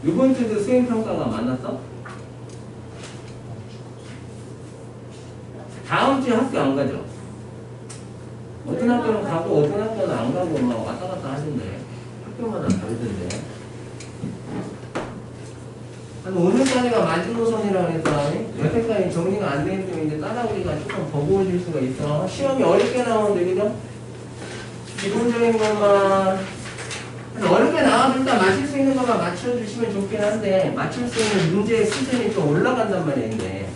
이번 주도 수행평가가 많았어? 다음 주에 학교 안 가죠? 어떤 학교는 가고 어떤 학교는 안 가고 막 왔다 갔다 하던데 학교마다 다르던데 한 오늘까지가 마지노선이라고 해서 여태까지 정리가 안 되는 데 이제 따라오기가 조금 버거워질 수가 있어. 시험이 어렵게 나오는데 그죠? 기본적인 것만 어렵게 나와도 일단 맞출 수 있는 것만 맞춰주시면 좋긴 한데 맞출 수 있는 문제의 수준이 좀 올라간단 말이야 이제.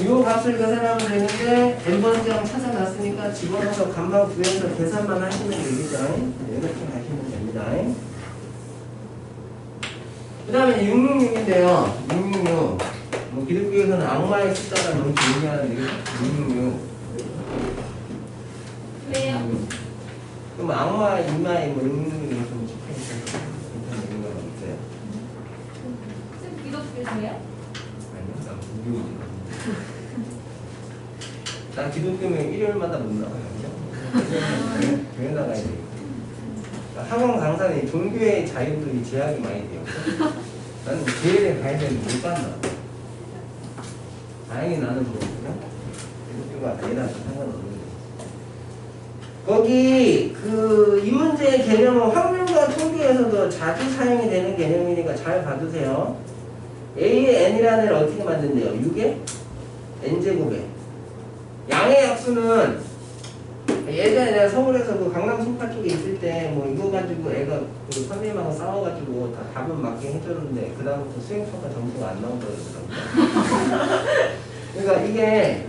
요 값을 계산하면 되는데 n번째랑 찾아놨으니까 집어넣어서 값만 구해서 계산만 하시면 되겠죠. 이렇게 가시면 됩니다. 그 다음에 666인데요 666 뭐 기독교에서는 악마의 숫자가 너무 중요한데 666 왜요? 그럼 악마 이마에 뭐 666이 좀 찍혀있어서 괜찮은 거 있어요? 쌤 기독교세요? 아니요 난 불교지. 난 기독교면 일요일마다 못 나가요. 교회 나가야 돼. 학원 강사는 종교의 자유들이 제약이 많이 돼요. 나는 교회에 가야 되는데 못 간다. 다행히 나는 그렇거든요. 기독교가 아니라서 상관없는데. 거기 이 문제의 개념은 확률과 통계에서도 자주 사용이 되는 개념이니까 잘 봐두세요. A의 n이라는 애를 어떻게 만든대요? 6의 n제곱에 양의 약수는 예전에 내가 서울에서 그 강남 송파 쪽에 있을 때 뭐 이거 가지고 애가 그 선생님하고 싸워가지고 다 답은 맞게 해줬는데 그 다음부터 수행평가 점수가 안 나오더라고요. 그러니까 이게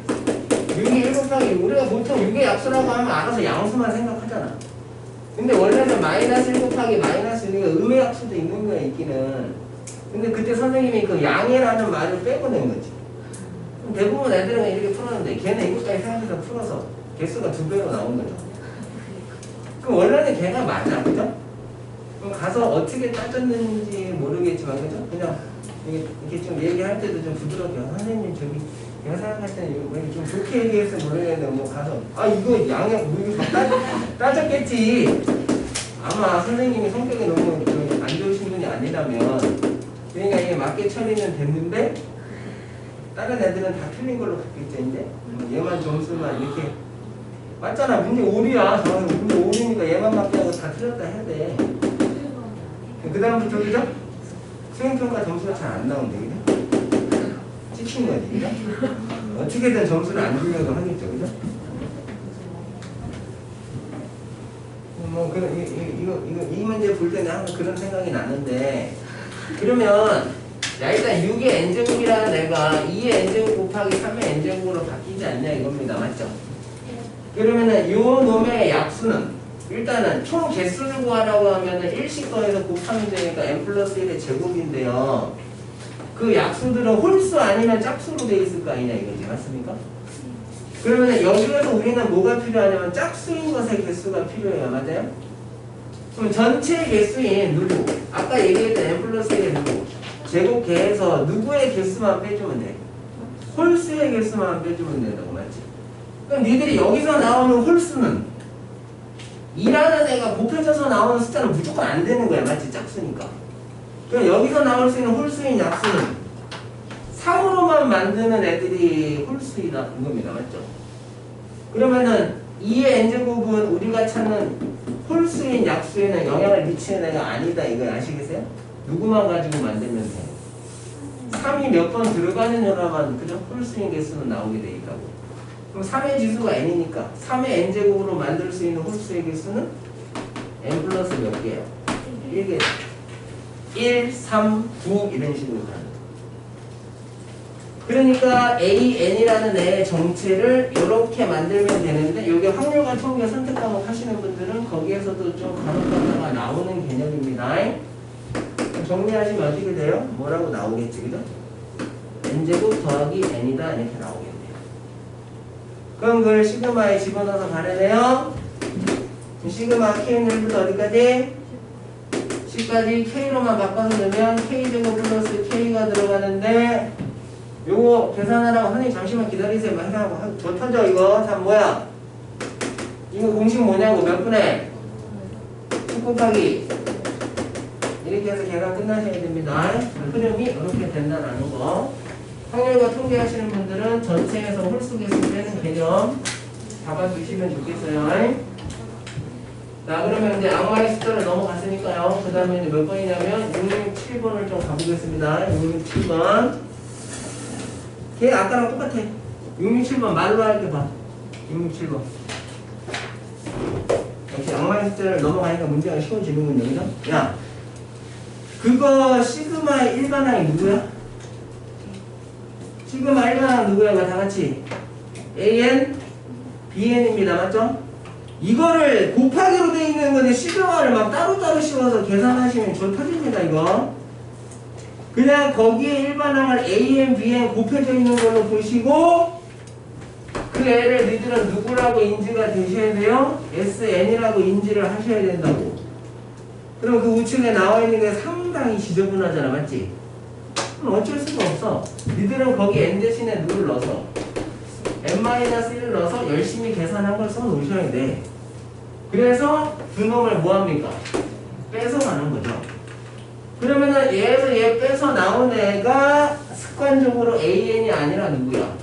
6이 1 곱하기 우리가 보통 6의 약수라고 하면 알아서 양수만 생각하잖아. 근데 원래는 마이너스 1 곱하기 마이너스 1이니까 음의 약수도 있는 거야 있기는. 근데 그때 선생님이 그 양이라는 말을 빼고낸 거지. 대부분 애들은 이렇게 풀었는데 걔는 이것까지 생각해서 풀어서 개수가 2배로 나온 거죠. 그럼 원래는 걔가 맞아, 그죠? 그럼 가서 어떻게 따졌는지 모르겠지만, 그죠? 그냥 이렇게 좀 얘기할 때도 좀 부드럽게 선생님 저기 내가 생각할 때는 왜 좀 좋게 얘기해서 모르겠는데 뭐 가서 이거 양의 뭐 이거 따졌겠지. 아마 선생님이 성격이 너무 안 좋으신 분이 아니라면 그러니까 이게 맞게 처리는 됐는데 다른 애들은 다 틀린 걸로 갔겠죠 이제. 얘만 점수만 이렇게 맞잖아. 문제 5이야. 문제 5이니까 얘만 맞게 하고 다 틀렸다 해야 돼. 그 다음부터 그죠? 수행평가 점수가 잘 안 나온대 그죠? 찍힌 거지 그죠? 어떻게든 점수를 안 주려고 하겠죠 그죠? 이 문제 볼 때는 항상 그런 생각이 나는데 그러면 야 일단 6의 n제곱이라는 애가 2의 n제곱 곱하기 3의 n제곱으로 바뀌지 않냐 이겁니다. 맞죠? 그러면은 요 놈의 약수는 일단은 총 개수를 구하라고 하면은 1씩 더해서 곱하면 되니까 n 플러스 1의 제곱인데요. 그 약수들은 홀수 아니면 짝수로 돼 있을 거 아니냐 이거지. 맞습니까? 그러면 여기에서 우리는 뭐가 필요하냐면 짝수인 것의 개수가 필요해요. 맞아요? 그럼 전체 개수인 누구? 아까 얘기했던 n 플러스 1의 누구? 제곱계에서 누구의 개수만 빼주면 돼? 홀수의 개수만 빼주면 된다고 맞지? 그럼 니들이 여기서 나오는 홀수는 2라는 애가 곱해져서 나오는 숫자는 무조건 안 되는 거야. 맞지? 짝수니까. 그럼 여기서 나올 수 있는 홀수인 약수는 3으로만 만드는 애들이 홀수이다 이겁니다. 맞죠? 그러면은 2의 n제곱은 우리가 찾는 홀수인 약수에는 영향을 미치는 애가 아니다 이거 아시겠어요? 누구만 가지고 만들면 돼. 3이 몇 번 들어가는 여라만 그죠? 홀수인 개수는 나오게 돼 있다고. 그럼 3의 지수가 n이니까 3의 n제곱으로 만들 수 있는 홀수의 개수는 n 플러스 몇 개예요? 1개. 1, 3, 9 이런 식으로 가는 거예요. 그러니까 AN이라는 애의 정체를 이렇게 만들면 되는데 이게 확률과 통계 선택 과목 하시는 분들은 거기에서도 좀 간혹가다가 나오는 개념입니다. 정리하시면 어떻게 돼요? 뭐라고 나오겠지, 그죠? n제곱 더하기 n이다 이렇게 나오겠네요. 그럼 그걸 시그마에 집어넣어서 가려내요. 시그마 k는 1부터 어디까지? C까지 K로만 바꿔서 넣으면 K제곱 플러스 K가 들어가는데 요거 계산하라고 선생님 잠시만 기다리세요. 해라고 더 터져 이거. 다 뭐야? 이거 공식 뭐냐고 몇 분에? 10 곱하기 이렇게 해서 계산 끝나셔야 됩니다. 흐름이 이렇게 된다는 거. 확률과 통계 하시는 분들은 전체에서 홀수 개수 빼는 개념 잡아주시면 좋겠어요. 자, 그러면 이제 악마의 숫자를 넘어갔으니까요. 그 다음에 이제 몇 번이냐면 667번을 좀 가보겠습니다. 667번. 걔 아까랑 똑같아. 667번 말로 할게 봐. 667번. 역시 악마의 숫자를 넘어가니까 문제가 쉬워지는군요. 그죠? 야, 그거 시그마의 일반항이 누구야? 시그마 일반항 누구야? 다 같이. AN, BN입니다. 맞죠? 이거를 곱하기로 돼 있는 건데 시그마를 막 따로따로 씌워서 계산하시면 저 터집니다 이거. 그냥 거기에 일반항을 AN, BN 곱해져 있는 걸로 보시고 그 애를 니들은 누구라고 인지가 되셔야 돼요? SN이라고 인지를 하셔야 된다고. 그럼 그 우측에 나와 있는 게 상당히 지저분하잖아. 맞지? 그럼 어쩔 수가 없어. 니들은 거기 N 대신에 누구를 넣어서 N-1을 넣어서 열심히 계산한 걸 써놓으셔야 돼. 그래서 두 놈을 뭐합니까? 뺏어가는 거죠. 그러면은 얘에서 얘 빼서 나온 애가 습관적으로 AN이 아니라 누구야?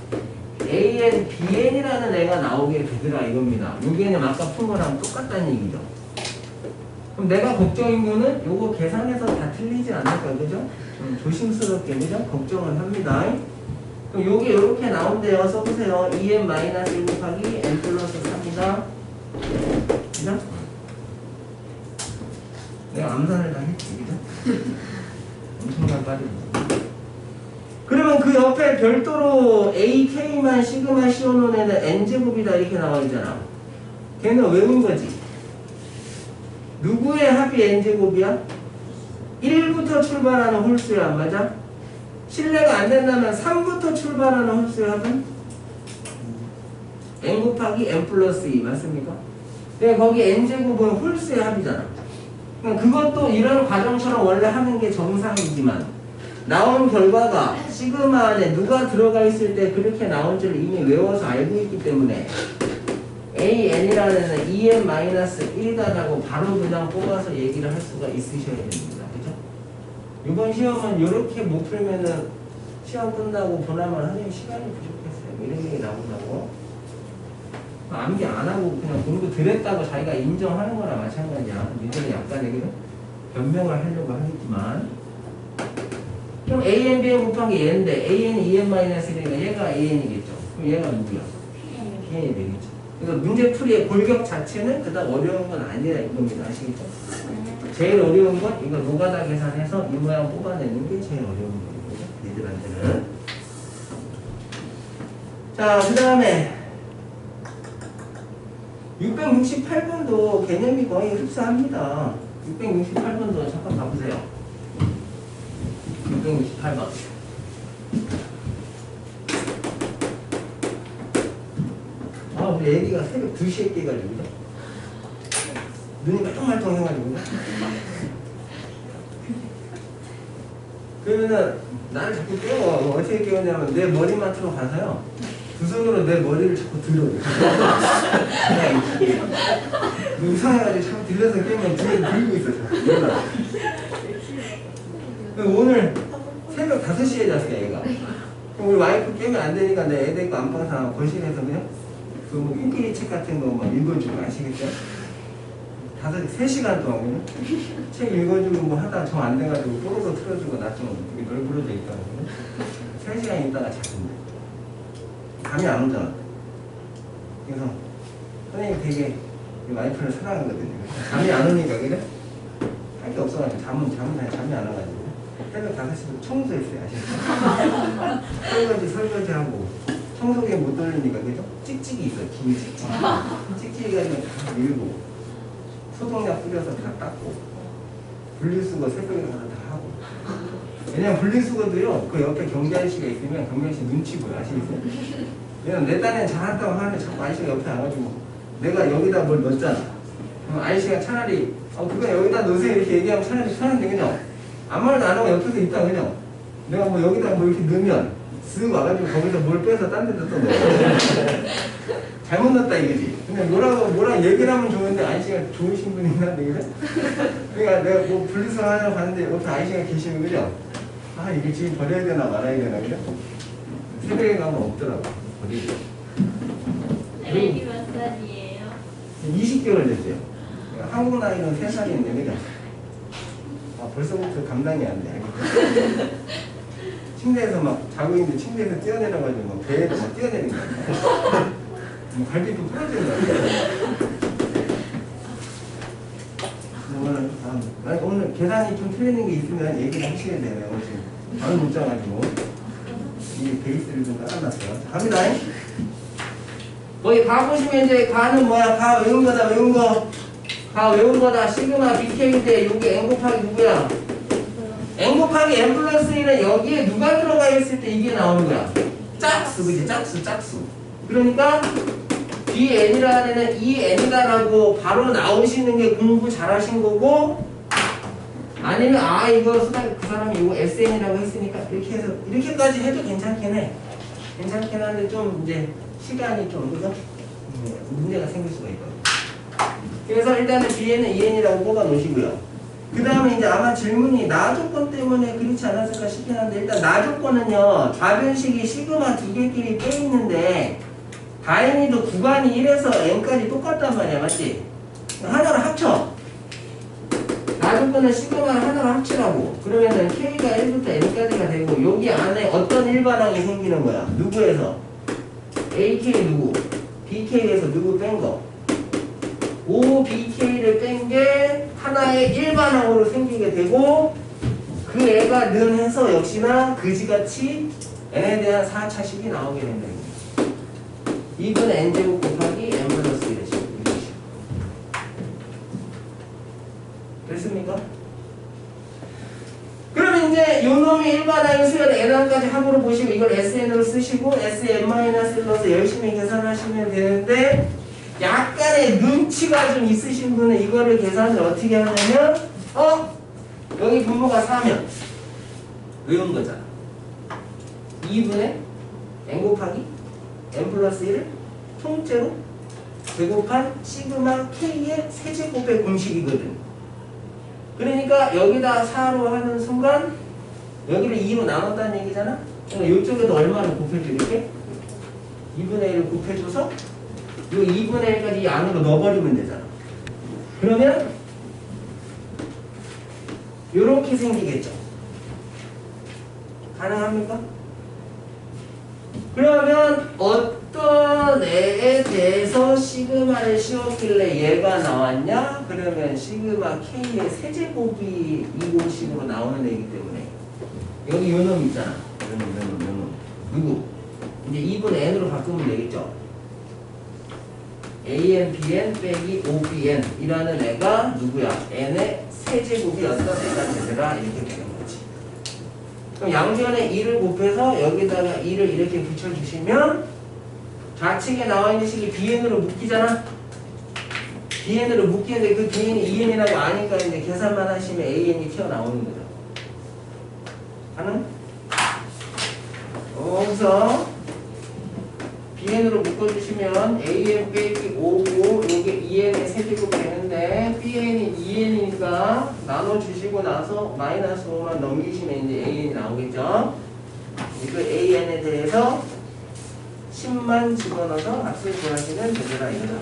AN, BN이라는 애가 나오게 되더라 이겁니다. 여기에는 아까 푼 거랑 똑같다는 얘기죠. 그럼 내가 걱정인 거는 요거 계산해서 다 틀리지 않을까, 그죠? 좀 조심스럽게, 그죠? 걱정을 합니다. 그럼 요게 요렇게 나온대요. 써보세요. 2n-1 곱하기 n 플러스 3이다. 그죠? 내가 암산을 다 했지, 그죠? 엄청난 빠르죠. 그러면 그 옆에 별도로 AK만 시그마 씌워놓은 애는 n제곱이다 이렇게 나와 있잖아. 걔는 외운 거지. 누구의 합이 n제곱이야? 1부터 출발하는 홀수야, 안 맞아? 실례가 안 된다면 3부터 출발하는 홀수의 합은? n 곱하기 n 플러스 2 맞습니까? 근데 거기 n제곱은 홀수의 합이잖아. 그러니까 그것도 이런 과정처럼 원래 하는 게 정상이지만 나온 결과가 시그마 안에 누가 들어가 있을 때 그렇게 나온 줄 이미 외워서 알고 있기 때문에 AN이라는 2n-1이다라고 바로 그냥 뽑아서 얘기를 할 수가 있으셔야 됩니다. 그죠? 이번 시험은 이렇게 못 풀면은 시험 끝나고 보나마나 선생님 시간이 부족했어요. 이런 얘기 나온다고. 암기 안 하고 그냥 공부 들었다고 자기가 인정하는 거나 마찬가지야. 니들은 약간의 변명을 하려고 하겠지만. 그럼 AN, BN 곱하기 얘인데 AN이 2n-1이니까 얘가 AN이겠죠. 그럼 얘가 누구야? BN이 되겠죠. 그러니까 문제풀이의 골격 자체는 그다음 어려운 건 아니라 이겁니다. 아시겠죠? 제일 어려운 건 이거 노가다 계산해서 이 모양 뽑아내는 게 제일 어려운 거거든요. 니들한테는. 자, 그 다음에 668번도 개념이 거의 흡사합니다. 668번도 잠깐 봐보세요. 668번. 아, 우리 애기가 새벽 2시에 깨가지고 눈이 말똥말똥해가지고 그러면은 나를 자꾸 깨워. 어떻게 깨우냐면 내 머리맡으로 가서요 두 손으로 내 머리를 자꾸 들어요. 그냥 이상해가지고 자꾸 들려서 깨우면 뒤에 들고 있었어. 오늘 새벽 5시에 잤어요 얘가. 우리 와이프 깨면 안 되니까 내 애 데리고 안방에서 거실에서 그냥 그뭐 일기리 책 같은 거 막 읽어주고 아시겠죠? 3시간 동안 그냥 책 읽어주고 뭐 하다가 정 안 돼가지고 뽀로로 틀어주고 나 좀 널브러져 있다가 3시간 있다가 잤는데 잠이 안 오잖아. 그래서 선생님이 되게 와이프를 사랑하거든요. 잠이 안 오니까 그래? 할 게 없어가지고 잠이 안 와가지고 새벽 5시부터 청소했어요. 아시겠죠? 설거지하고 청소기에 못 돌리니까 그죠? 찍찍이 있어요. 기계 찍찍이 가지고 다 밀고 소독약 뿌려서 다 닦고 분리수거 새벽에 가서 다 하고. 왜냐면 분리수거도요 그 옆에 경비 아저씨가 있으면 경비 아저씨 눈치 보여. 아시겠어요? 왜냐면 내 딴에는 잘한다고 하는데 자꾸 아저씨가 옆에 와가지고 내가 여기다 뭘 넣었잖아. 그럼 아저씨가 차라리 그거 여기다 넣으세요 이렇게 얘기하면 차라리 편한데 그냥 아무 말도 안 하고 옆에서 있다 그냥 내가 뭐 여기다 뭐 이렇게 넣으면 쓱 와가지고 거기서 뭘 빼서 딴 데다 또 넣어. 잘못 넣었다 이거지. 그냥 뭐라 얘기를 하면 좋은데 아저씨가 좋으신 분이긴 한데 그래? 그러니까 내가 뭐 분리수거 하려고 가는데 옆에 아저씨가 계시면 그죠? 아 이게 지금 버려야 되나 말아야 되나 그죠? 새벽에 가면 없더라고. 버리고. 애기 몇 살이에요? 20개월 됐어요. 한국 나이는 3살인데 그죠? 벌써부터 감당이 안 돼. 침대에서 막 자고 있는데 침대에서 뛰어내려가지고 막 배에도 막 뛰어내리는 거야. 갈비도 부러지는 거야. 오늘 계산이 좀 틀리는 게 있으면 얘기를 하셔야 돼요. 오늘 지금 잠을 못 자가지고 이 베이스를 좀 깔아놨어요. 갑니다. 거기 가보시면 이제 가는 뭐야? 가 외운 거다 외운 거. 가 외운 거다. 시그마 BK인데 여기 N 곱하기 누구야? N 곱하기 N 플러스 1은 여기에 누가 들어가 있을 때 이게 나오는 거야? 짝수 그지? 짝수. 그러니까 BN이라는 애는 EN이다라고 바로 나오시는 게 공부 잘하신 거고, 아니면 이거 그 사람이 이거 SN이라고 했으니까 이렇게 해서 이렇게까지 해도 괜찮긴 해. 괜찮긴 한데 좀 이제 시간이 좀 그죠? 문제가 생길 수가 있거든. 그래서 일단은 BN은 EN이라고 뽑아 놓으시고요. 그 다음에 이제 아마 질문이 나 조건 때문에 그렇지 않았을까 싶긴 한데, 일단 나 조건은요 좌변식이 시그마 두 개끼리 빼 있는데 다행히도 구간이 1에서 n까지 똑같단 말이야. 맞지? 하나를 합쳐. 나 조건은 시그마를 하나로 합치라고. 그러면은 k가 1부터 n까지가 되고 여기 안에 어떤 일반항이 생기는 거야. 누구에서? ak 누구? bk에서 누구 뺀 거? OBK를 뺀 게 하나의 일반항으로 생기게 되고, 그 애가 는해서 역시나 그지같이 n에 대한 4차식이 나오게 된다. 2분의 n제곱 곱하기 n 플러스 1의 식. 됐습니까? 그러면 이제 요 놈이 일반항의 수열 n항까지 합으로 보시고 이걸 SN으로 쓰시고 SN-1을 넣어서 열심히 계산하시면 되는데, 약간의 눈치가 좀 있으신 분은 이거를 계산을 어떻게 하냐면 여기 분모가 4면 외운 거잖아. 2분의 n 곱하기 n 플러스 1을 통째로 제곱한 시그마 k의 세제곱의 공식이거든. 그러니까 여기다 4로 하는 순간 여기를 2로 나눴다는 얘기잖아. 그러니까 이쪽에도 얼마를 곱해줘? 이렇게 2분의 1을 곱해줘서 이 2분의 1까지 이 안으로 넣어버리면 되잖아. 그러면 요렇게 생기겠죠. 가능합니까? 그러면 어떤 애에 대해서 시그마를 씌웠길래 얘가 나왔냐? 그러면 시그마 k의 세제곱이 이 공식으로 나오는 애이기 때문에 여기 요 놈 있잖아. 요 놈. 누구? 이제 2분의 n으로 바꾸면 되겠죠. AN, BN 빼기 OBN 이라는 애가 누구야? n의 세제곱이었던 애가 되더라. 이렇게 되는 거지. 그럼 양변에 2를 곱해서 여기다가 2를 이렇게 붙여주시면 좌측에 나와 있는 식이 BN으로 묶이잖아. BN으로 묶이는데 그 BN이 EN이라고 아니까 이제 계산만 하시면 AN이 튀어나오는 거죠. 가능? 여기서 BN으로 묶어주시면 AN 빼기 5고 이게 EN의 세제곱 되는데 BN이 EN이니까 나눠주시고 나서 마이너스 5만 넘기시면 이제 AN이 나오겠죠. 이거 AN에 대해서 10만 집어넣어서 값을 구하시면 되더라 이거다.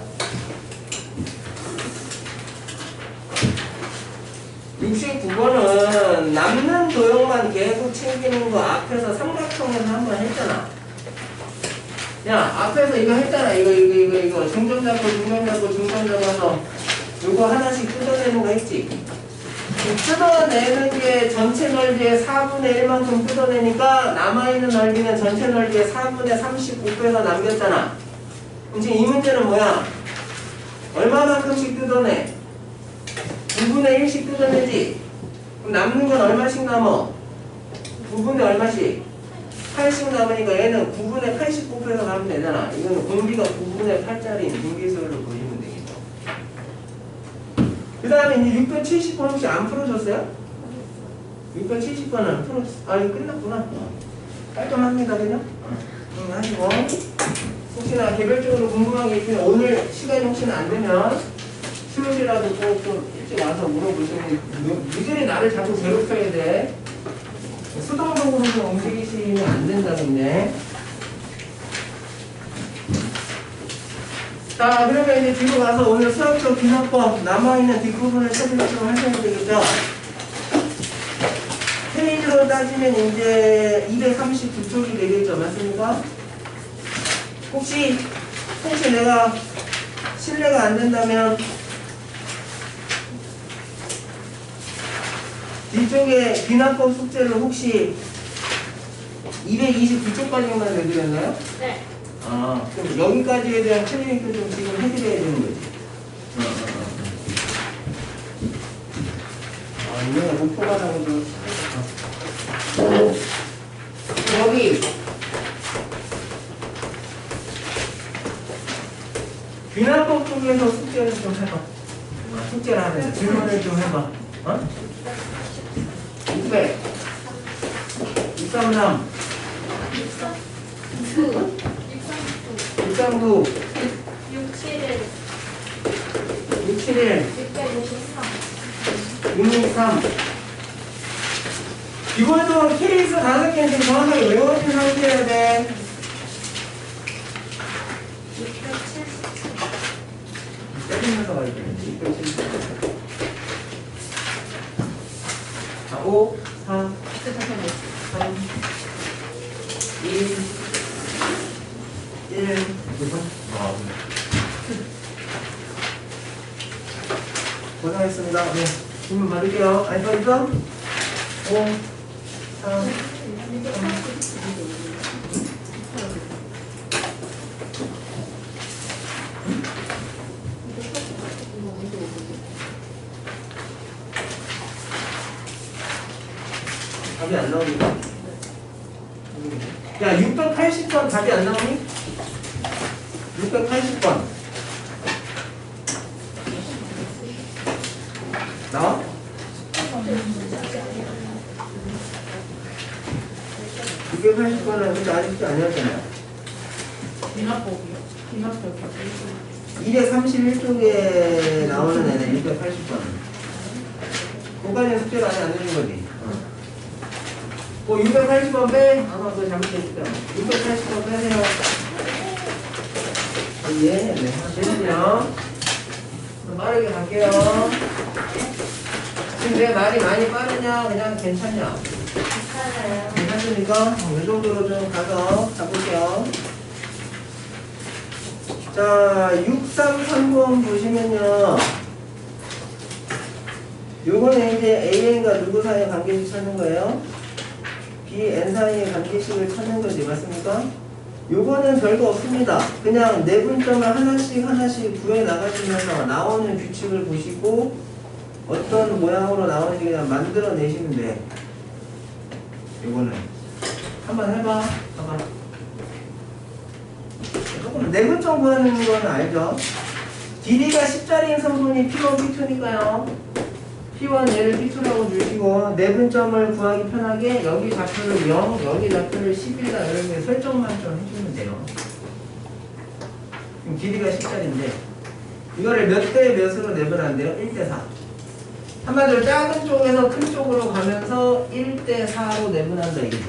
69번은 남는 도형만 계속 챙기는 거 앞에서 삼각형에서 한번 했잖아. 야, 앞에서 이거 했잖아. 이거 중점 잡고 중점 잡고 중점 잡아서 요거 하나씩 뜯어내는 거 했지. 뜯어내는 게 전체 넓이의 4분의 1만큼 뜯어내니까 남아있는 넓이는 전체 넓이의 4분의 39빼서 남겼잖아. 그럼 지금 이 문제는 뭐야? 얼마만큼씩 뜯어내? 9분의 1씩 뜯어내지? 그럼 남는 건 얼마씩 남어? 9분의 얼마씩? 8씩 남으니까 얘는 9분의 89빼서 가면 되잖아. 이거는 공비가 9분의 8짜리인 공비수열로 보시면 되겠죠. 그 다음에 이제 670번 혹시 안 풀어줬어요? 670번은 안 풀었어. 아, 이거 끝났구나. 깔끔합니다, 그죠? 하시고. 혹시나 개별적으로 궁금한 게 있으면 오늘 시간이 혹시나 안 되면 수요일이라도 꼭 좀 일찍 와서 물어보시면 니들이 나를 자꾸 괴롭혀야 돼. 수동적으로 좀 움직이시면 안 된다는데. 자, 그러면 이제 뒤로 가서 오늘 수학적 기능법 남아있는 뒷부분을 찾으려고 하셔야 되겠죠? 페이지로 따지면 이제 239쪽이 되겠죠? 맞습니까? 혹시 내가 신뢰가 안 된다면 뒤쪽에 비난법 숙제를 혹시 229쪽까지만 해드렸나요? 네. 아, 그럼 여기까지에 대한 클리닉도 좀 지금 해드려야 되는 거지. 아, 이거는 목표가라고 좀. 여기 비난법 쪽에서 숙제를 좀 해봐. 숙제를 하면서 질문을 좀 해봐. 어? 600 633 639 671 671 663 663 기본적으로 케이스 5개 지금 정확하게 외워진 상태여야 돼. 677 때리면서 가야 돼. 670 5 4 3 2 1 아, 고생하셨습니다. 네, 질문 받을게요. 알파이죠? 5 3 답이 안 나오니까. 야, 680번 답이 안 나오니? 680번. 나와? 680번은 근데 아직도 아니었잖아요. 비나법이요? 비나법이요? 231쪽에 나오는 애는 680번. 그거까지는 숙제를 아직 안 해준 거지. 680번 빼? 아마 그거 잘못됐을 거야. 680번 빼세요. 예, 네. 됐군요. 빠르게 갈게요. 지금 내 말이 많이 빠르냐? 그냥 괜찮냐? 괜찮아요. 괜찮습니까? 이 정도로 좀 가서 가볼게요. 자, 633번 보시면요. 요거는 이제 AN과 누구 사이의 관계식 찾는 거예요? B, N 사이의 관계식을 찾는 거지. 맞습니까? 요거는 별거 없습니다. 그냥 내분점을 하나씩 구해 나가시면서 나오는 규칙을 보시고 어떤 모양으로 나오는지 그냥 만들어 내시면 돼. 요거는 한번 해봐. 봐봐. 조금 내분점 구하는 건 알죠? 길이가 10짜리인 성분이 P1, P2니까요. P1 얘를 P2라고 주시고 내분점을 구하기 편하게 여기 좌표를 0, 여기 좌표를 10이다 이렇게 설정만 좀 해주면 돼요. 그럼 길이가 10짜리인데 이거를 몇 대 몇으로 내면 안 돼요? 1대4. 한마디로 작은 쪽에서 큰 쪽으로 가면서 1대4로 내분한다 이거지.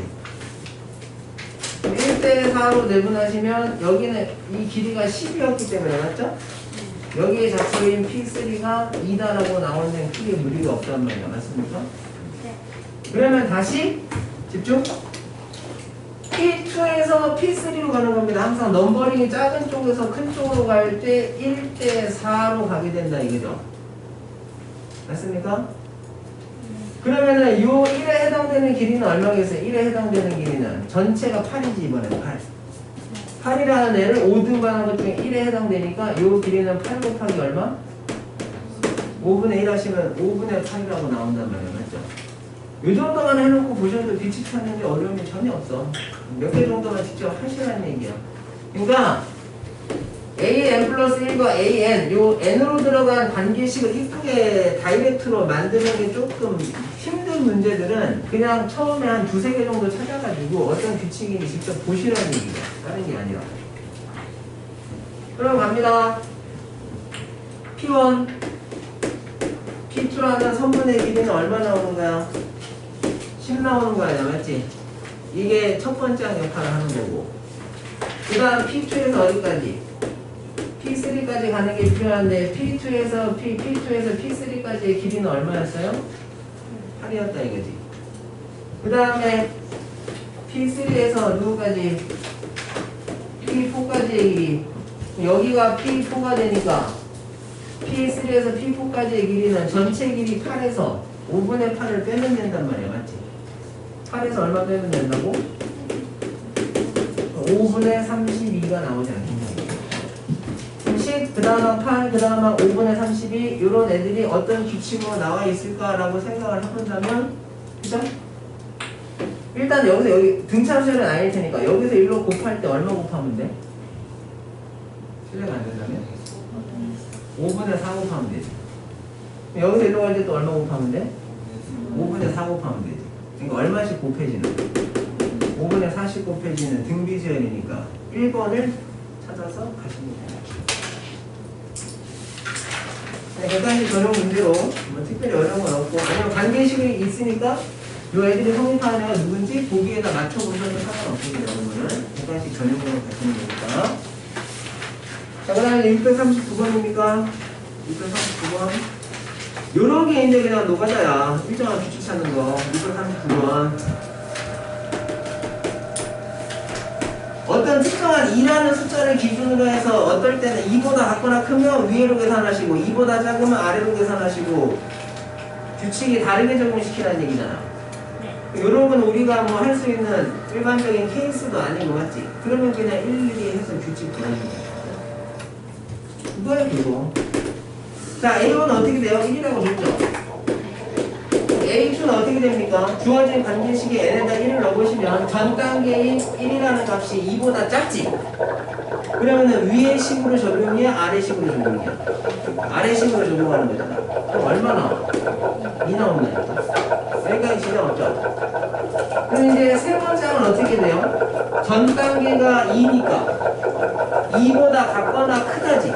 1대 4로 내분하시면 여기는 이 길이가 10이었기 때문에 맞죠? 여기에 좌표인 P3가 2다라고 나오는 데는 크게 무리가 없단 말이야. 맞습니까? 네. 그러면 다시 집중. P2에서 P3로 가는 겁니다. 항상 넘버링이 작은 쪽에서 큰 쪽으로 갈 때 1대 4로 가게 된다 이거죠. 맞습니까? 그러면은 요 1에 해당되는 길이는 얼마겠어요? 1에 해당되는 길이는 전체가 8이지 이번에는 8. 8이라는 애를 5등분한 것 중에 1에 해당되니까 요 길이는 8 곱하기 얼마? 5분의 1 하시면 5분의 8이라고 나온단 말이에요. 맞죠? 요 정도만 해놓고 보셔도 뒤집 찾는데 어려움이 전혀 없어. 몇 개 정도만 직접 하시라는 얘기야. 그러니까 AN 플러스 1과 AN 요 N으로 들어간 관계식을 이쁘게 다이렉트로 만드는 게 조금 힘든 문제들은 그냥 처음에 한 두세 개 정도 찾아가지고 어떤 규칙인지 직접 보시라는 얘기야. 다른 게 아니라. 그럼 갑니다. P1 P2라는 선분의 길이는 얼마 나오는 거야? 10 나오는 거 아니야, 맞지? 이게 첫 번째 역할을 하는 거고. 그 다음 P2에서 어디까지? P3까지 가는 게 필요한데 P2에서 P3까지의 길이는 얼마였어요? 8이었다 이거지. 그 다음에 P3에서 누구까지? P4까지의 길이. 여기가 P4가 되니까 P3에서 P4까지의 길이는 전체 길이 8에서 5분의 8을 빼면 된단 말이야. 맞지? 8에서 얼마 빼면 된다고? 5분의 32가 나오지 않겠냐. 10, 그 다음 8, 그 다음 5분의 32 이런 애들이 어떤 규칙으로 나와 있을까라고 생각을 해본다면 그죠? 일단 여기서 여기 등차수열은 아닐 테니까 여기서 1로 곱할 때 얼마 곱하면 돼? 실례가 안 된다면? 5분의 4 곱하면 되지. 여기서 1로 갈 때 또 얼마 곱하면 돼? 5분의 4 곱하면 되지. 그러니까 얼마씩 곱해지는 5분의 4씩 곱해지는 등비수열이니까 1번을 찾아서 가시면 됩니다. 네, 객관식 전용 문제로 뭐 특별히 어려운 건 없고 아니면 관계식이 있으니까 요 애들이 성립하는 애가 누군지 보기에다 맞춰보셔도 상관없습니다. 여러분은 객관식 전용으로 가시면 되니까. 자, 그 다음에 639번입니까? 639번. 요런 게 이제 그냥 노가다야. 일정한 규칙 찾는 거. 639번. 어떤 특정한 2라는 숫자를 기준으로 해서 어떨 때는 2보다 같거나 크면 위로 계산하시고 2보다 작으면 아래로 계산하시고 규칙이 다르게 적용시키라는 얘기잖아. 요런 건 우리가 뭐 할 수 있는 일반적인 케이스도 아니고 맞지? 그러면 그냥 일일이 해서 규칙 풀어주는 거야. 그거야 그거. 자, A1은 어떻게 돼요? 1이라고 줬죠? A2는 어떻게 됩니까? 주어진 관계식에 n에다 1을 넣으시면 전 단계인 1이라는 값이 2보다 작지? 그러면은 위의 식으로 적용이야? 아래 식으로 적용이야? 아래 식으로 적용하는 거잖아. 그럼 얼마 나와? 2 나온다니까. 여기까지 지장 없죠? 그럼 이제 세 번째 항은 어떻게 돼요? 전 단계가 2니까 2보다 같거나 크다지?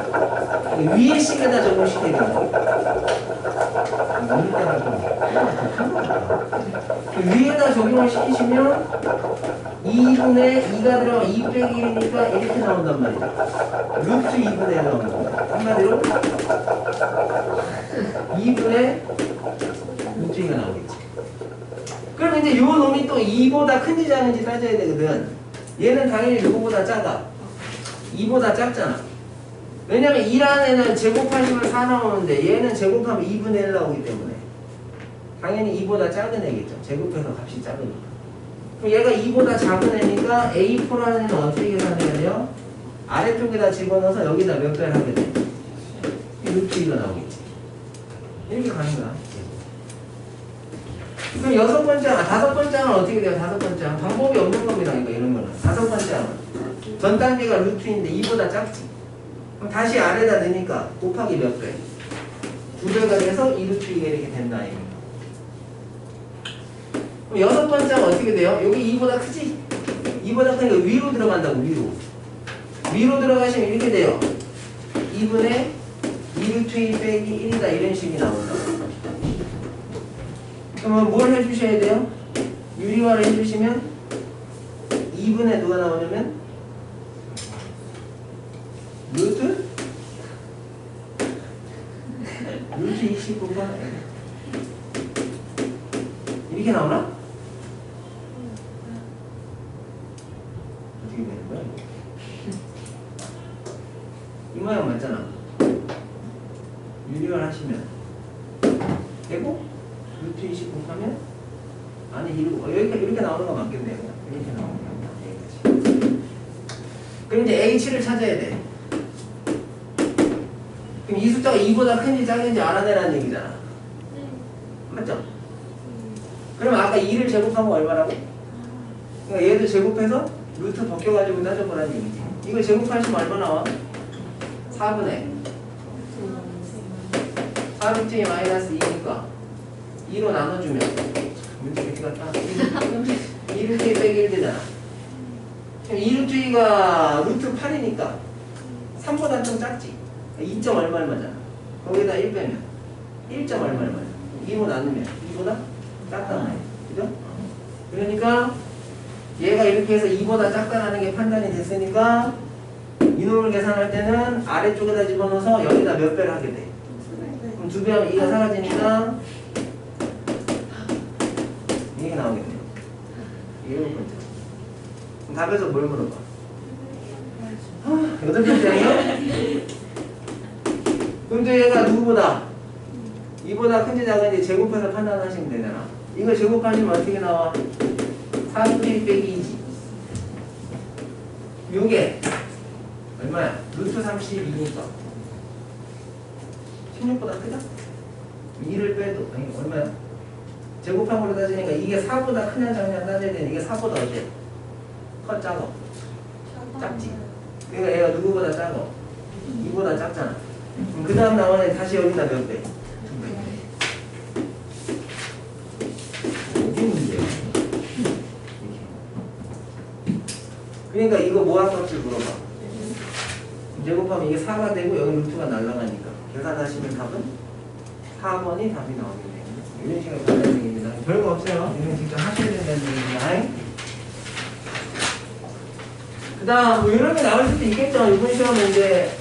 위의 식에다 적용시켜야 된다. 위에다 적용을 시키시면 2분의 2가 들어가 2 빼기 1이니까 이렇게 나온단 말이죠. 루트 2분의 1 나오는 겁니다. 한마디로 2분의 루트 2가 나오겠지. 그럼 이제 요 놈이 또 2보다 큰지 작은지 따져야 되거든. 얘는 당연히 누구보다 작아. 2보다 작잖아. 왜냐면 2라는 애는 제곱하시면 4 나오는데 얘는 제곱하면 2분의 1 나오기 때문에 당연히 2보다 작은 애겠죠. 제곱해서 값이 작으니까. 그럼 얘가 2보다 작은 애니까 A4라는 애는 어떻게 계산해야 돼요? 아래쪽에다 집어넣어서 여기다 몇 배를 하게 돼? 루트 2가 나오겠지. 이렇게 가는 거야. 그럼 여섯 번째, 다섯 번째 항은 어떻게 돼요? 다섯 번째 항. 방법이 없는 겁니다. 이런 거는. 다섯 번째 항은. 전 단계가 루트인데 2보다 작지. 그럼 다시 아래다 넣으니까 곱하기 몇 배? 2배가 돼서 2루트 2가 이렇게 된다. 그럼 여섯 번째 항은 어떻게 돼요? 여기 2보다 크지? 2보다 크니까 위로 들어간다고, 위로. 위로 들어가시면 이렇게 돼요. 2분의 2루트 2 빼기 1이다. 이런 식이 나온다. 그러면 뭘 해주셔야 돼요? 유리화를 해주시면 2분의 누가 나오냐면 루트 29가 이렇게 나오나? 어떻게 되는 거야? 이 모양 맞잖아. 유리를 하시면 되고 루트 29 하면 아니 이렇게 나오는 거 맞겠네요. 이렇게 나오는 거 여기까지. 그럼 이제 h를 찾아야 돼. 그럼 이 숫자가 2보다 큰지 작은지 알아내라는 얘기잖아. 맞죠? 그럼 아까 2를 제곱한 거 얼마라고? 그러니까 얘를 제곱해서 루트 벗겨가지고 따져보라는 얘기지. 이거 제곱하시면 얼마 나와? 4분의 4루트의 마이너스 2니까 2로 나눠주면 문제 이렇게 같다. 2루트의 빼기 1 되잖아. 그럼 2루트가 루트 8이니까 3보다 좀 작지. 2점 얼마잖아. 거기다 1 빼면 1점 얼마야. 2로 나누면 2보다 작단 말이야. 그죠? 그러니까 얘가 이렇게 해서 2보다 작다라는 게 판단이 됐으니까 이놈을 계산할 때는 아래쪽에다 집어넣어서 여기다 몇 배를 하게 돼. 그럼 2배 하면 2가 사라지니까 이게 나오겠네요. 이게 1번째. 그럼 답에서 뭘 물어봐? 8번째예요? 그럼 얘가 누구보다? 2보다 큰지 작은지 제곱해서 판단하시면 되잖아. 이거 제곱하시면 어떻게 나와? 4분의 1 빼기 2지. 요게 얼마야? 루트 32니까 16보다 크죠? 2를 빼도 아니 얼마야? 제곱한 걸로 따지니까 이게 4보다 크냐 작냐 따져야 되는데 이게 4보다 어때? 커 작어? 작지? 그러니까 얘가 누구보다 작어? 2보다 작잖아. 그 다음 나오는 다시 여기다 몇 배? 2배. 어디 문제야? 그러니까 이거 뭐할 값을 물어봐. 제곱하면 이게 4가 되고 여기 루트가 날아가니까 계산하시면 답은 4번이 답이 나오겠네요. 이런 식으로 간다는 얘기입니다. 별거 없어요. 이건 직접 하셔야 된다는 얘기입니다. 그 다음 뭐 이런 게 나올 수도 있겠죠. 이번 시험은 이제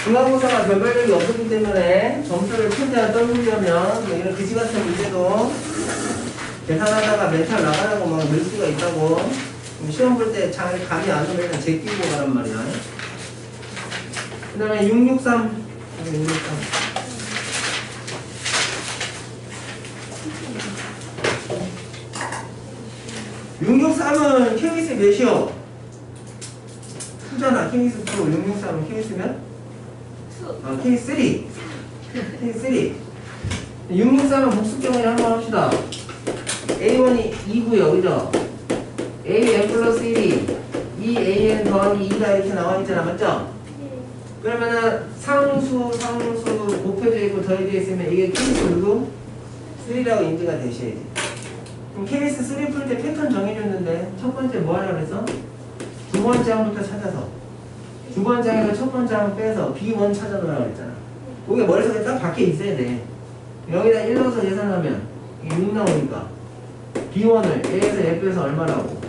중간고사가 변별력이 없었기 때문에 점수를 최대한 떨구려면 뭐 이런 그지 같은 문제도 계산하다가 멘탈 나가라고 막 넣을 수가 있다고. 시험 볼 때 잘 감이 안 오면 제끼고 가란 말이야. 그 다음에 663. 663은 케이스 몇이요? 수잖아. 케이스 2. 663은 케이스면? 케이스 3. 케이스 3. 663은 복수경을 한번 합시다. A1이 2고요. 그죠? AN 플러스 1이 2AN 더하기 2가 이렇게 나와 있잖아. 맞죠? 그러면은 상수 곱해져 있고 더해져 있으면 이게 케이스 누구? 3라고 인지가 되셔야지. 그럼 케이스 3 풀 때 패턴 정해줬는데 첫 번째 뭐 하려고 그랬어? 두 번째 항부터 찾아서 두 번째 항에서 첫 번째 항 빼서 B1 찾아놓으라고 그랬잖아. 그게 머릿속에 딱 밖에 있어야 돼. 여기다 1 넣어서 계산하면 이게 6 나오니까 B1을 A에서 F에서 얼마라고?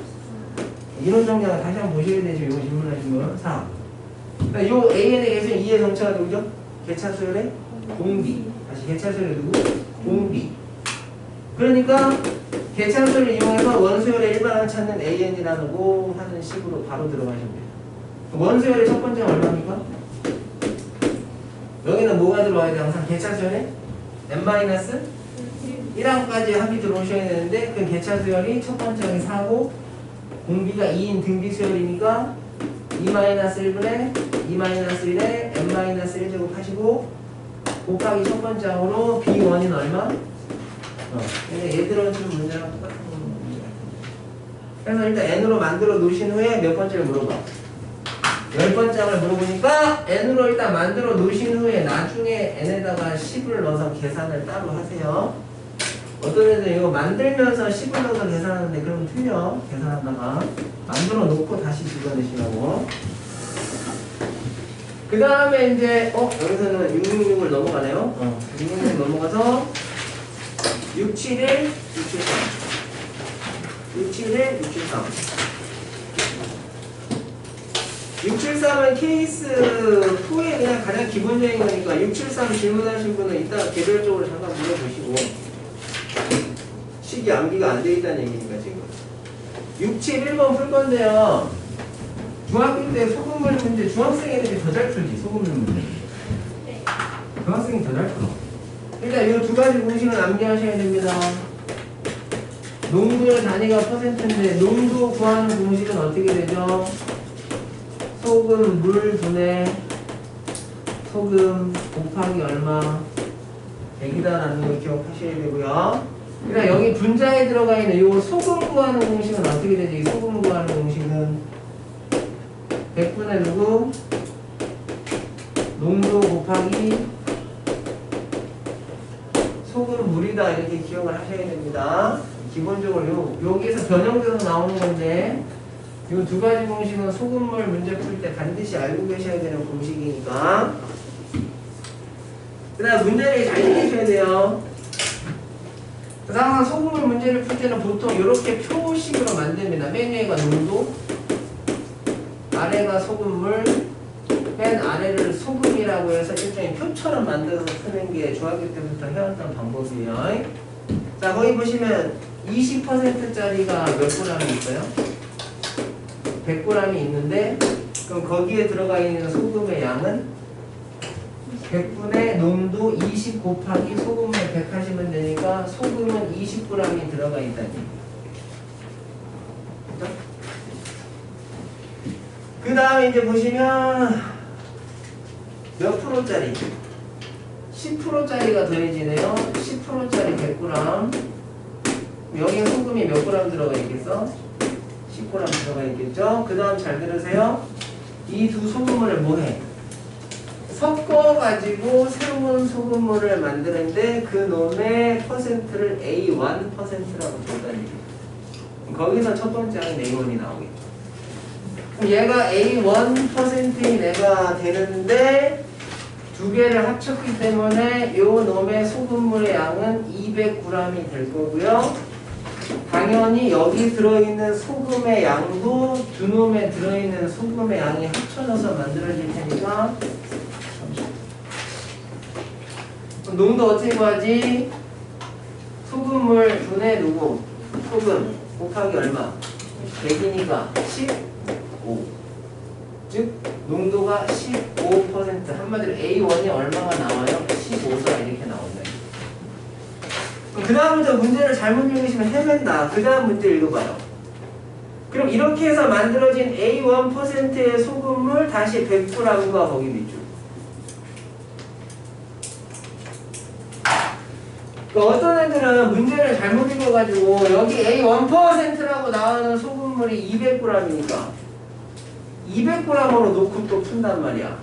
이론 정리가 다시 한번 보셔야 되죠. 이거 질문하신 거 4. 그러니까 요 AN에 계신 2의 정체가 누구죠? 개차수열의 공비. 다시 개차수열의 누구? 공비. 그러니까 개차수열을 이용해서 원수열의 일반항 찾는 AN이라고 하는 식으로 바로 들어가시면 돼요. 원수열의 첫 번째가 얼마입니까? 여기는 뭐가 들어와야 돼? 항상 개차수열의 n-1항까지 합이 들어오셔야 되는데 그 개차수열이 첫 번째 항이 4고 공비가 2인 등비수열이니까 2-1분의 2-1에 n-1 제곱하시고 곱하기 첫 번째 항으로 B1은 얼마? 얘들은 좀 문제랑 똑같은 문제. 그래서 일단 n으로 만들어 놓으신 후에 몇 번째를 물어봐? 10번째 항을 물어보니까 n으로 일단 만들어 놓으신 후에 나중에 n에다가 10을 넣어서 계산을 따로 하세요. 어떤 애들은 이거 만들면서 10을 넣어서 계산하는데 그러면 틀려. 계산하다가 만들어 놓고 다시 집어넣으시라고. 그 다음에 이제 여기서는 666을 넘어가네요. 666 넘어가서 671, 673 671, 673 673은 케이스 후에 그냥 가장 기본적인 거니까 673 질문하신 분은 이따 개별적으로 잠깐 물어보시고 식이 암기가 안 돼 있다는 얘기니까 지금 671번 풀 건데요. 중학교 때 소금물 문제 중학생 애들이 더 잘 풀지. 소금물 문제 네. 중학생이 더 잘 풀어. 일단 이 두 가지 공식은 암기하셔야 됩니다. 농도의 단위가 퍼센트인데 농도 구하는 공식은 어떻게 되죠? 소금 물 분의 소금 곱하기 얼마 100이다라는 걸 기억하셔야 되고요. 그다음 여기 분자에 들어가 있는 이 소금 구하는 공식은 어떻게 되죠? 이 소금 구하는 공식은 100분의 누구? 농도 곱하기 소금 물이다 이렇게 기억을 하셔야 됩니다. 기본적으로 여기에서 변형돼서 나오는 건데 이 두 가지 공식은 소금물 문제 풀 때 반드시 알고 계셔야 되는 공식이니까. 그 다음 문제를 잘 읽으셔야 돼요. 그래서 항상 소금물 문제를 풀 때는 보통 이렇게 표식으로 만듭니다. 맨 위에가 농도, 아래가 소금물, 맨 아래를 소금이라고 해서 일종의 표처럼 만들어서 푸는 게 중학교 때부터 해왔던 방법이에요. 자, 거기 보시면 20%짜리가 몇 g이 있어요? 100g이 있는데 그럼 거기에 들어가 있는 소금의 양은 100분의 농도 20 곱하기 소금을 100 하시면 되니까 소금은 20g이 들어가 있다니. 그죠? 그 다음에 이제 보시면 몇 프로짜리? 10%짜리가 더해지네요. 10%짜리 100g. 여기에 소금이 몇 g 들어가 있겠어? 10g 들어가 있겠죠? 그 다음 잘 들으세요. 이 두 소금물을 뭐해? 섞어가지고 새로운 소금물을 만드는데 그 놈의 퍼센트를 A1%라고 본다는 얘기예요. 거기서 첫 번째 항인 A1이 나오겠죠. 그럼 얘가 A1%인 애가 되는데 두 개를 합쳤기 때문에 요 놈의 소금물의 양은 200g이 될 거고요. 당연히 여기 들어있는 소금의 양도 두 놈에 들어있는 소금의 양이 합쳐져서 만들어질 테니까 농도 어떻게 구하지? 소금물 분의 누구? 소금 곱하기 얼마? 100이니까 15. 즉 농도가 15%. 한마디로 A1이 얼마가 나와요? 15다 이렇게 나온다. 그 다음부터 문제를 잘못 읽으시면 헤맨다. 그 다음 문제 읽어봐요. 그럼 이렇게 해서 만들어진 A1%의 소금물 다시 100g과 거기 밑줄. 어떤 애들은 문제를 잘못 읽어가지고 여기 A1%라고 나오는 소금물이 200g이니까 200g으로 놓고 또 푼단 말이야.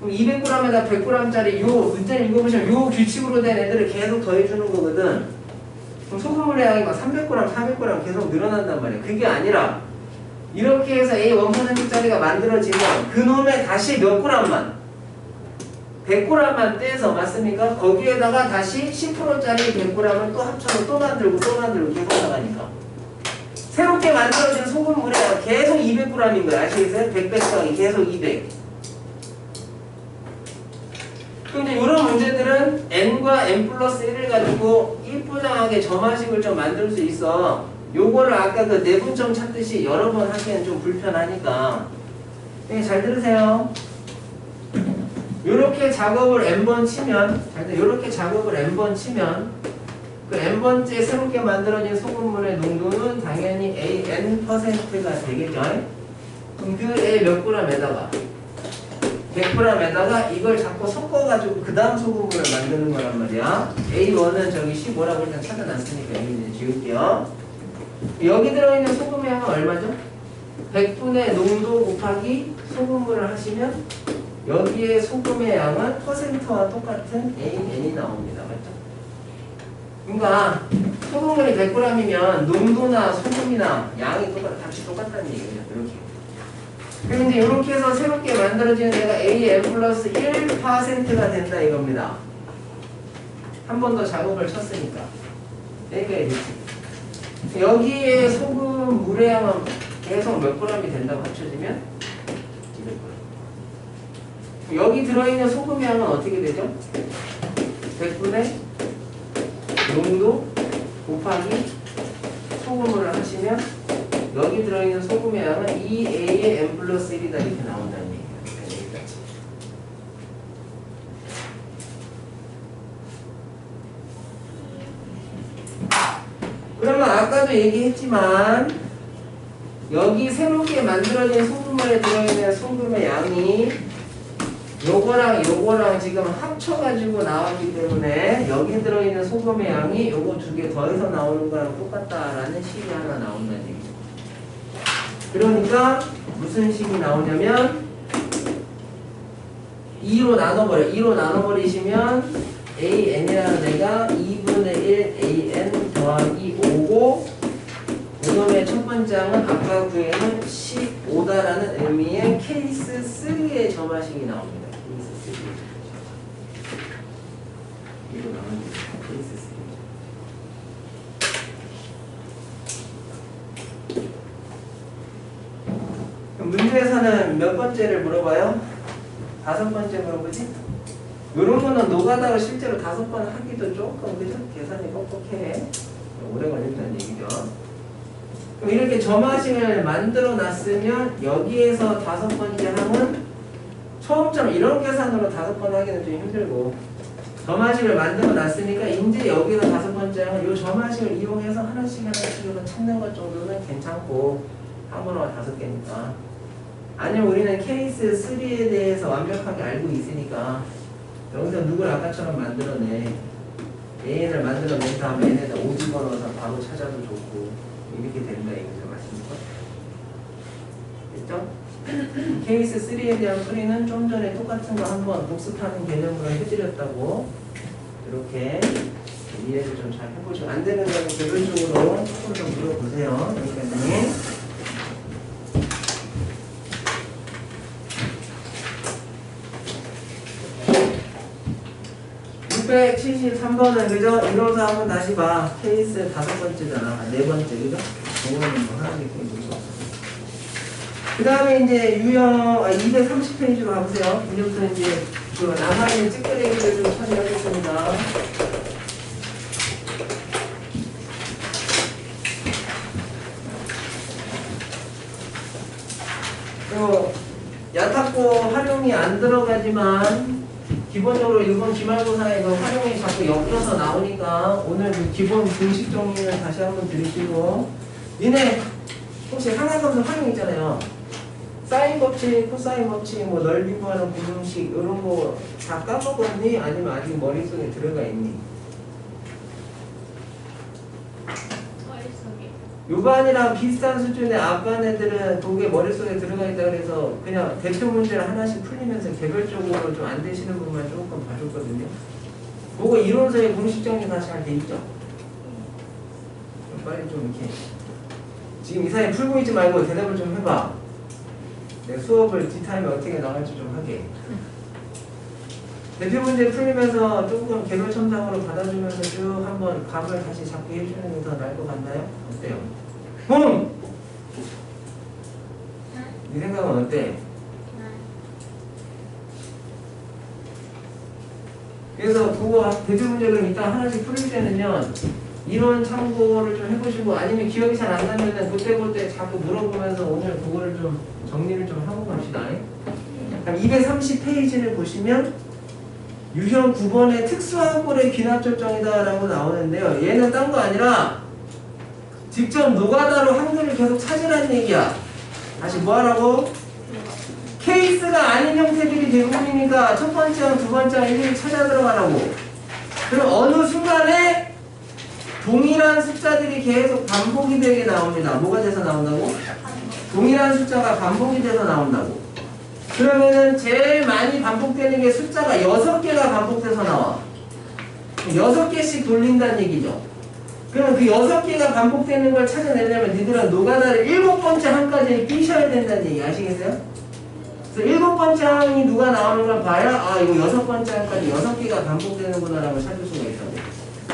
그럼 200g에다 100g짜리 요 문제를 읽어보시면 요 규칙으로 된 애들을 계속 더해주는 거거든. 그럼 소금물의 양이 막 300g, 400g 계속 늘어난단 말이야. 그게 아니라 이렇게 해서 A1%짜리가 만들어지면 그놈의 다시 몇 g만 100g만 떼서 맞습니까? 거기에다가 다시 10%짜리 100g을 또 합쳐서 또 만들고 계속 나가니까 새롭게 만들어진 소금물의 양 계속 200g인 거야. 아시겠어요? 100 빼기 계속 200. 근데 이런 문제들은 n과 n 플러스 1을 가지고 이쁘장하게 점화식을 좀 만들 수 있어. 요거를 아까 그 내분점 찾듯이 여러 번 하기엔 좀 불편하니까. 잘 들으세요. 요렇게 작업을 n번 치면, 요렇게 작업을 n번 치면 그 n번째 새롭게 만들어진 소금물의 농도는 당연히 AN%가 되겠죠. 그럼 그 A 몇 g에다가 100g에다가 이걸 자꾸 섞어가지고 그 다음 소금물을 만드는 거란 말이야. A1은 저기 15라고 일단 찾아놨으니까 여기 지울게요. 여기 들어있는 소금의 양은 얼마죠? 100분의 농도 곱하기 소금물을 하시면 여기에 소금의 양은 퍼센트와 똑같은 AN이 나옵니다. 맞죠? 그러니까 소금물이 100g이면 농도나 소금이나 양이 같이 똑같다는 얘기예요. 이렇게. 그런데 이렇게 해서 새롭게 만들어지는 애가 AN 플러스 1%가 된다 이겁니다. 한 번 더 작업을 쳤으니까. 여기가 이렇지. 여기에 소금 물의 양은 계속 몇 g이 된다고 합쳐지면 될 거예요. 여기 들어있는 소금의 양은 어떻게 되죠? 100분의 농도 곱하기 소금물을 하시면 여기 들어있는 소금의 양은 2A의 n 플러스 1이다 이렇게 나온다는 얘기예요. 여기까지. 그러면 아까도 얘기했지만 여기 새롭게 만들어진 소금물에 들어있는 소금의 양이 요거랑 요거랑 지금 합쳐가지고 나왔기 때문에 여기 들어있는 소금의 양이 요거 두 개 더해서 나오는 거랑 똑같다라는 식이 하나 나온다는 얘기죠. 그러니까 무슨 식이 나오냐면 2로 나눠버려. 2로 나눠버리시면 AN이라는 애가 2분의 1 AN 더하기 5고 그 다음에 첫 번째 항은 아까 구에는 15다라는 의미의 케이스 3의 점화식이 나옵니다. 케이스 3. 이거 나오는 케이스 3. 그럼 문제에서는 몇 번째를 물어봐요? 5번째 물어보지? 이런 거는 노가다로 실제로 5번 하기도 조금 그죠? 계산이 뻑뻑해. 오래 걸린다는 얘기죠. 그럼 이렇게 점화식을 만들어 놨으면 여기에서 5번째 항은 처음처럼 이런 계산으로 5번 하기는 좀 힘들고 점화식을 만들어 놨으니까 이제 여기서 5번째 항은 이 점화식을 이용해서 하나씩 하나씩으로 찾는 것 정도는 괜찮고 항번호가 5개니까 아니면 우리는 케이스 3에 대해서 완벽하게 알고 있으니까 여기서 누굴 아까처럼 만들어내 AN을 만들어낸 다음에 N에다 5 집어넣어서 바로 찾아도 좋고 이렇게 된다 이거죠. 맞습니까? 됐죠? 케이스 3에 대한 풀이는 좀 전에 똑같은 거 한번 복습하는 개념으로 해드렸다고 이렇게 이해를 좀 잘 해보시고 안 되는 거는 개별적으로 조금 더 물어보세요. 여기까지. 673번은 그죠? 이로서 한번 다시 봐. 케이스 5번째잖아. 4번째 그죠? 그거는 뭐 하나씩 물수 없어. 그 다음에 이제 유형 230페이지로 가보세요. 이제부터 이제 그 남아있는 찌끄레기를 좀 처리하겠습니다. 그리고 야탁고 활용이 안 들어가지만 기본적으로 일본 기말고사에 그 활용이 자꾸 엮여서 나오니까 오늘 그 기본 공식 정리를 다시 한번 드리시고 니네 혹시 항상검사 활용 있잖아요. 사인 법칙, 코사인 법칙, 뭐 넓이 구하는 부등식 이런 거 다 까먹었니? 아니면 아직 머릿속에 들어가 있니? 머릿속에. 요반이랑 비슷한 수준의 앞반 애들은 그게 머릿속에 들어가 있다 그래서 그냥 대표 문제를 하나씩 풀리면서 개별적으로 좀 안 되시는 부분만 조금 봐줬거든요. 그거 이론서의 공식 정리 다 잘 돼 있죠? 빨리 좀 이렇게 지금 이 사이 풀고 있지 말고 대답을 좀 해봐. 내 수업을 뒷타임에 어떻게 나갈지 좀 하게. 대표 문제 풀리면서 조금 개별 첨삭으로 받아주면서 쭉 한번 감을 다시 잡게 해주는 게 더 나을 것 같나요? 어때요? 네 생각은 어때? 그래서 그거 대표 문제를 이따 하나씩 풀릴 때는요 이론 참고를 좀 해보시고 아니면 기억이 잘 안 나면은 그때 자꾸 물어보면서 오늘 그거를 좀 정리를 좀 하고 갑시다. 그럼 230페이지를 보시면 유형 9번의 특수항골의 귀납절정이다 라고 나오는데요. 얘는 딴 거 아니라 직접 노가다로 한글을 계속 찾으라는 얘기야. 다시 뭐 하라고? 케이스가 아닌 형태들이 대부분이니까 첫 번째랑 두 번째랑 일일이 찾아 들어가라고. 그럼 어느 순간에 동일한 숫자들이 계속 반복이 되게 나옵니다. 뭐가 돼서 나온다고? 동일한 숫자가 반복이 돼서 나온다고. 그러면은 제일 많이 반복되는 게 숫자가 6개가 반복돼서 나와. 6개씩 돌린다는 얘기죠. 그럼 그 6개가 반복되는 걸 찾아내려면 니들은 노가다를 7번째 항까지 끼셔야 된다는 얘기 아시겠어요? 그래서 7번째 항이 누가 나오는 걸 봐야 아 이거 6번째 항까지 6개가 반복되는구나 라고 찾을 수가 있다고.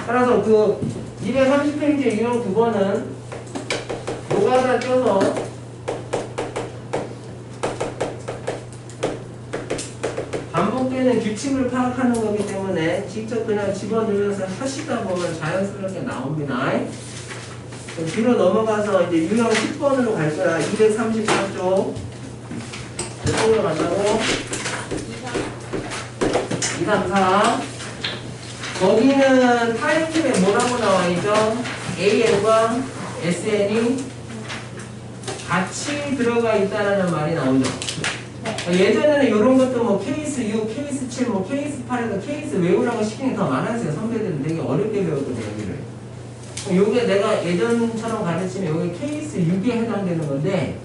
따라서 그 230페이지 유형 9번은 노가다 껴서 우리는 규칙을 파악하는 거기 때문에 직접 그냥 집어넣으면서 하시다 보면 자연스럽게 나옵니다. 뒤로 넘어가서 이제 유형 10번으로 갈 거야. 234쪽. 몇 쪽으로 간다고? 2, 3, 4. 거기는 타임팁에 뭐라고 나와 있죠? AN과 SN이 같이 들어가 있다는 말이 나오죠. 예전에는 이런 것도 뭐 케이스 6, 케이스 7, 뭐 케이스 8에서 케이스 외우라고 시키는 게 더 많았어요. 선배들은 되게 어렵게 배웠거든요, 여기를. 요게 내가 예전처럼 가르치면 요게 케이스 6에 해당되는 건데,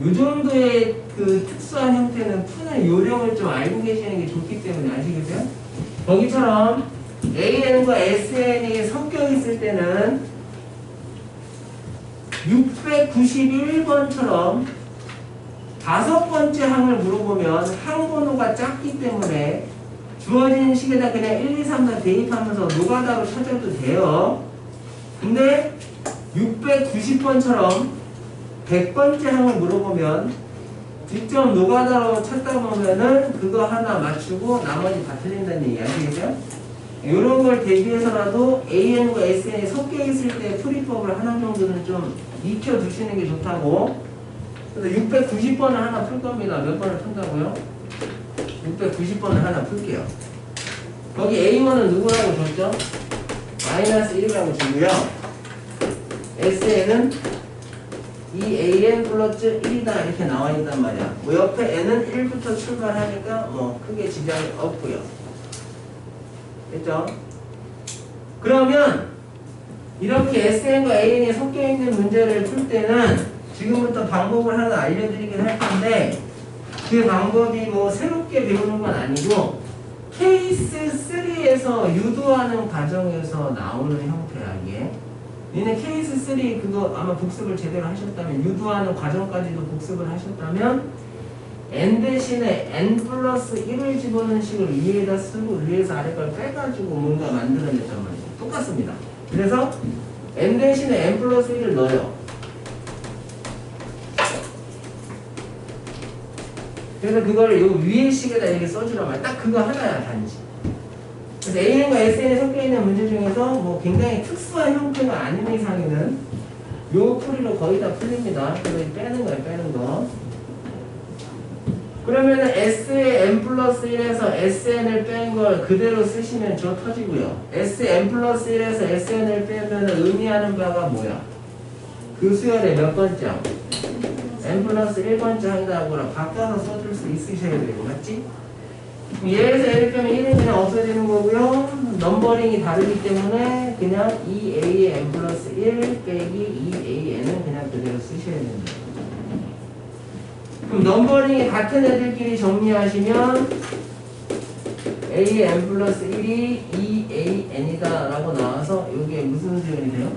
요 정도의 그 특수한 형태는 푸는 요령을 좀 알고 계시는 게 좋기 때문에 아시겠어요? 거기처럼 AN과 SN이 섞여 있을 때는 691번처럼 5번째 항을 물어보면 항 번호가 작기 때문에 주어진 식에다 그냥 1, 2, 3, 4 대입하면서 노가다로 찾아도 돼요. 근데 690번처럼 100번째 항을 물어보면 직접 노가다로 찾다 보면은 그거 하나 맞추고 나머지 다 틀린다는 얘기 아시겠어요? 이런 걸 대비해서라도 AN과 SN이 섞여 있을 때 풀이법을 하나 정도는 좀 익혀 두시는 게 좋다고. 그래서 690번을 하나 풀 겁니다. 몇 번을 푼다고요? 690번을 하나 풀게요. 거기 A1은 누구라고 줬죠? -1이라고 주고요. SN은 2AN 플러스 1이다 이렇게 나와 있단 말이야. 뭐 옆에 N은 1부터 출발하니까 뭐 크게 지장이 없고요. 됐죠? 그러면 이렇게 SN과 AN이 섞여 있는 문제를 풀 때는 지금부터 방법을 하나 알려드리긴 할 텐데, 그 방법이 뭐 새롭게 배우는 건 아니고 케이스 3에서 유도하는 과정에서 나오는 형태야. 이게 니네 케이스 3 그거 아마 복습을 제대로 하셨다면, 유도하는 과정까지도 복습을 하셨다면 n 대신에 n 플러스 1을 집어넣은 식을 위에다 쓰고 위에서 아래 걸 빼가지고 뭔가 만들어냈단 말이에요. 똑같습니다. 그래서 n 대신에 n 플러스 1을 넣어요. 그래서 그걸 요 위에 식에다 이렇게 써주란 말이야. 딱 그거 하나야, 단지. 그래서 AN과 SN이 섞여 있는 문제 중에서 뭐 굉장히 특수한 형태가 아닌 이상에는 요 풀이로 거의 다 풀립니다. 그래서 빼는 거예요, 빼는 거. 그러면은 S의 n 플러스 1에서 SN을 뺀 걸 그대로 쓰시면 저 터지고요. SN 플러스 1에서 SN을 빼면 의미하는 바가 뭐야? 그 수열의 몇 번째? n 플러스 1번째 항이라고 바꿔서 써줄 수 있으셔야 되고, 맞지? 얘에서 n을 빼면 1은 그냥 없어지는 거고요. 넘버링이 다르기 때문에 그냥 2a의 n 플러스 1 빼기 2an은 그냥 그대로 쓰셔야 됩니다. 그럼 넘버링이 같은 애들끼리 정리하시면 a의 n 플러스 1이 2an이다 라고 나와서 이게 무슨 수열이 돼요?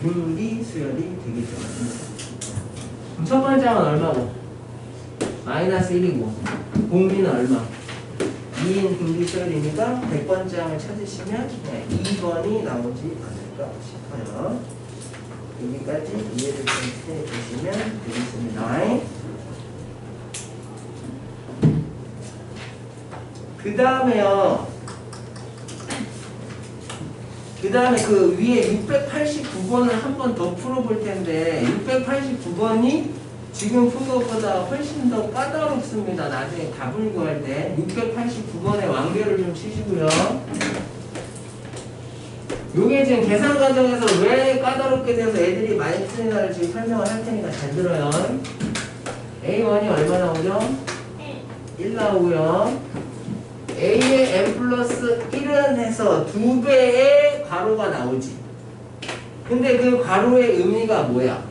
분리 수열이 되겠죠. 그럼 첫 번째 항은 얼마고? -1이고 공비는 얼마? 2인 분리 수열이니까 100번째 항을 찾으시면 2번이 나오지 않을까 싶어요. 여기까지 이해를 좀 해주시면 되겠습니다. 그 다음에 그 위에 689번을 한 번 더 풀어볼 텐데, 689번이 지금 푼 것보다 훨씬 더 까다롭습니다. 나중에 답을 구할 때 689번의 완결을 좀 치시고요. 요게 지금 계산 과정에서 왜 까다롭게 돼서 애들이 많이 틀리나를 지금 설명을 할 테니까 잘 들어요. A1이 얼마 나오죠? 1 나오고요. A의 n 플러스 1은 해서 2배의 괄호가 나오지. 근데 그 괄호의 의미가 뭐야?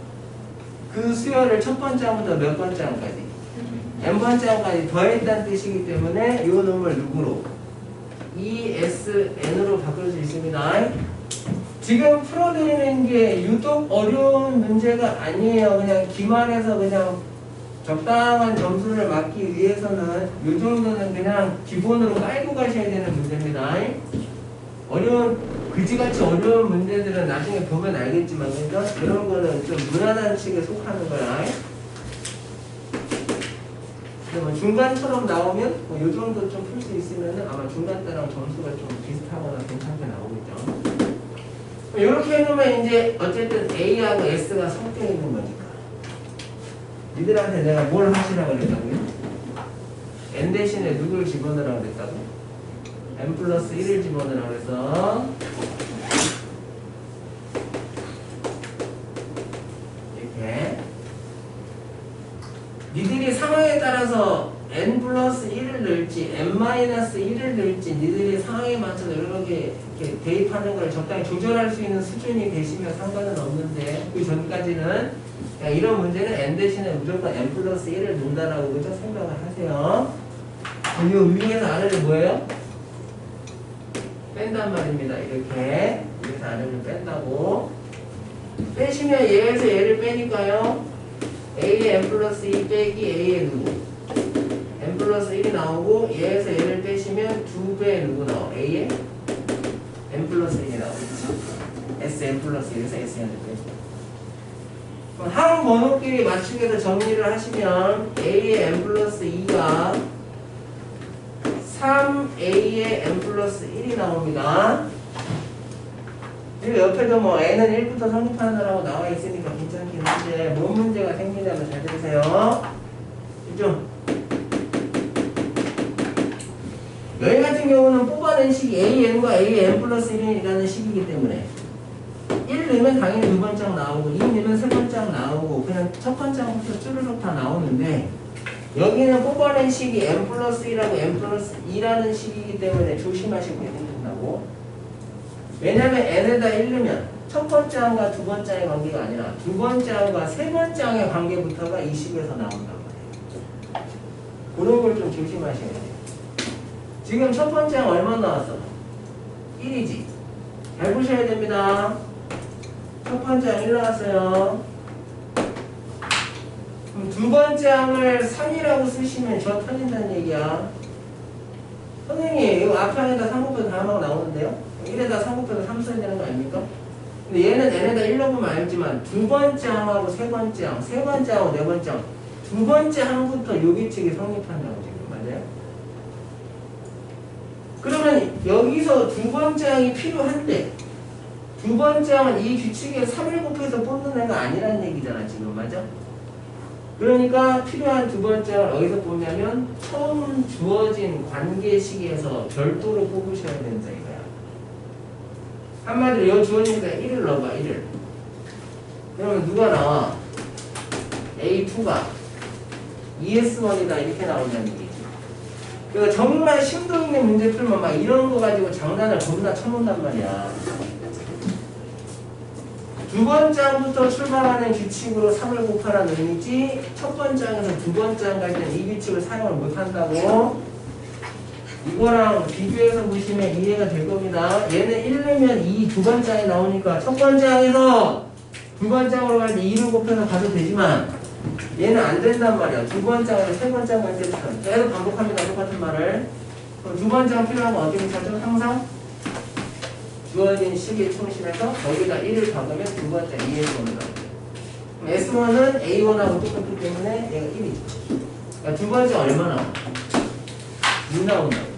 그 수열을 첫 번째 항부터 몇 번째 항까지? n번째 항까지 더했다는 뜻이기 때문에 이 놈을 누구로? ESN으로 바꿀 수 있습니다. 지금 풀어드리는 게 유독 어려운 문제가 아니에요. 그냥 기말해서 그냥 적당한 점수를 맞기 위해서는 이 정도는 그냥 기본으로 깔고 가셔야 되는 문제입니다. 어려운, 그지같이 어려운 문제들은 나중에 보면 알겠지만, 그러니까 이런 거는 좀 무난한 식에 속하는 거야. 근데 뭐 중간처럼 나오면 뭐 요 정도 좀 풀 수 있으면은 아마 중간 때랑 점수가 좀 비슷하거나 괜찮게 나오겠죠. 이렇게 해놓으면 이제 어쨌든 A하고 S가 섞여 있는 거니까. 니들한테 내가 뭘 하시라고 그랬다고요? N 대신에 누굴 집어넣으라고 그랬다고? N 플러스 1을 집어넣으라고 그래서 이렇게 니들이 상황에 따라서 N 플러스 1을 넣을지 N 마이너스 1을 넣을지 니들이 상황에 맞춰서 이렇게 대입하는 걸 적당히 조절할 수 있는 수준이 되시면 상관은 없는데 그 전까지는 그냥 이런 문제는 N 대신에 무조건 N 플러스 1을 넣는다라고 그죠? 생각을 하세요. 이 위에서 아래를 뭐예요? 뺀단 말입니다. 이렇게 위에서 아래를 뺀다고 빼시면 얘에서 얘를 빼니까요 A의 N 플러스 2 빼기 A의 누구? N 플러스 1이 나오고 얘에서 얘를 빼시면 2배의 누구 나와? A의 N 플러스 1이 나오겠죠? Sn 플러스 1에서 Sn을 빼고 그럼 항 번호끼리 맞추기해서 정리를 하시면 A의 N 플러스 2가 3A의 N 플러스 1이 나옵니다. 그리고 옆에도 뭐 N은 1부터 성립하느라고 나와 있으니까 괜찮긴 한데 뭔 문제가 생기냐면 잘 들으세요. 그죠? 여기 같은 경우는 뽑아낸 식이 AN과 AN 플러스 1이라는 식이기 때문에 1 넣으면 당연히 두 번째 나오고 2 넣으면 세 번째 나오고 그냥 첫 번째부터 쭈르륵 다 나오는데 여기는 뽑아낸 식이 n 플러스 1하고 n 플러스 2라는 식이기 때문에 조심하시고 된다고. 왜냐면 n에다 1 넣으면 첫 번째 항과 두 번째 항의 관계가 아니라 두 번째 항과 세 번째 항의 관계부터가 이 식에서 나온단 말이에요. 그런 걸 좀 조심하셔야 돼요. 지금 첫 번째 항 얼마 나왔어? 1이지. 잘 보셔야 됩니다. 첫 번째 항 1 나왔어요. 그럼 두 번째 항을 3이라고 쓰시면 저 터진다는 얘기야. 선생님, 이거 앞에 항에다 3 곱해서 다음항 나오는데요? 1에다 3 곱해서 3 써야 되는 거 아닙니까? 근데 얘는 n에다 1 넣으면 알지만 두 번째 항하고 세 번째 항, 세 번째 항하고 네 번째 항, 두 번째 항부터 요 규칙이 성립한다고 지금 맞아요? 그러면 여기서 두 번째 항이 필요한데 두 번째 항은 이 규칙에 3을 곱해서 뽑는 애가 아니라는 얘기잖아 지금 맞아? 그러니까 필요한 두 번째 항을 어디서 뽑냐면 처음 주어진 관계식에서 별도로 뽑으셔야 된다 이거야. 한마디로 여기 주어지니까 1을 넣어봐 1을. 그러면 누가 나와? A2가 ES1이다 이렇게 나온다는 얘기지. 그러니까 정말 심도 있는 문제 풀면 막 이런 거 가지고 장난을 겁나 쳐놓는단 말이야. 두 번째 항부터 출발하는 규칙으로 3을 곱하라는 의미지 첫 번째 항에서 두 번째 항 갈 때는 이 규칙을 사용을 못한다고. 이거랑 비교해서 보시면 이해가 될 겁니다. 얘는 1 넣으면 이 두 번째 항이 나오니까 첫 번째 항에서 두 번째 항으로 갈 때 2를 곱해서 가도 되지만 얘는 안 된단 말이야. 두 번째 항에서 세 번째 항 갈 때부터 계속 반복합니다. 똑같은 말을. 그럼 두 번째 항 필요한 건 어떻게 찾죠? 항상 주어진 식에 충실해서 거기다 1을 박으면 두 번째 2S1을 나오죠. S1은 A1하고 똑같기 때문에 얘가 1이죠. 그러니까 두 번째 얼마 나와? 2 나온다고.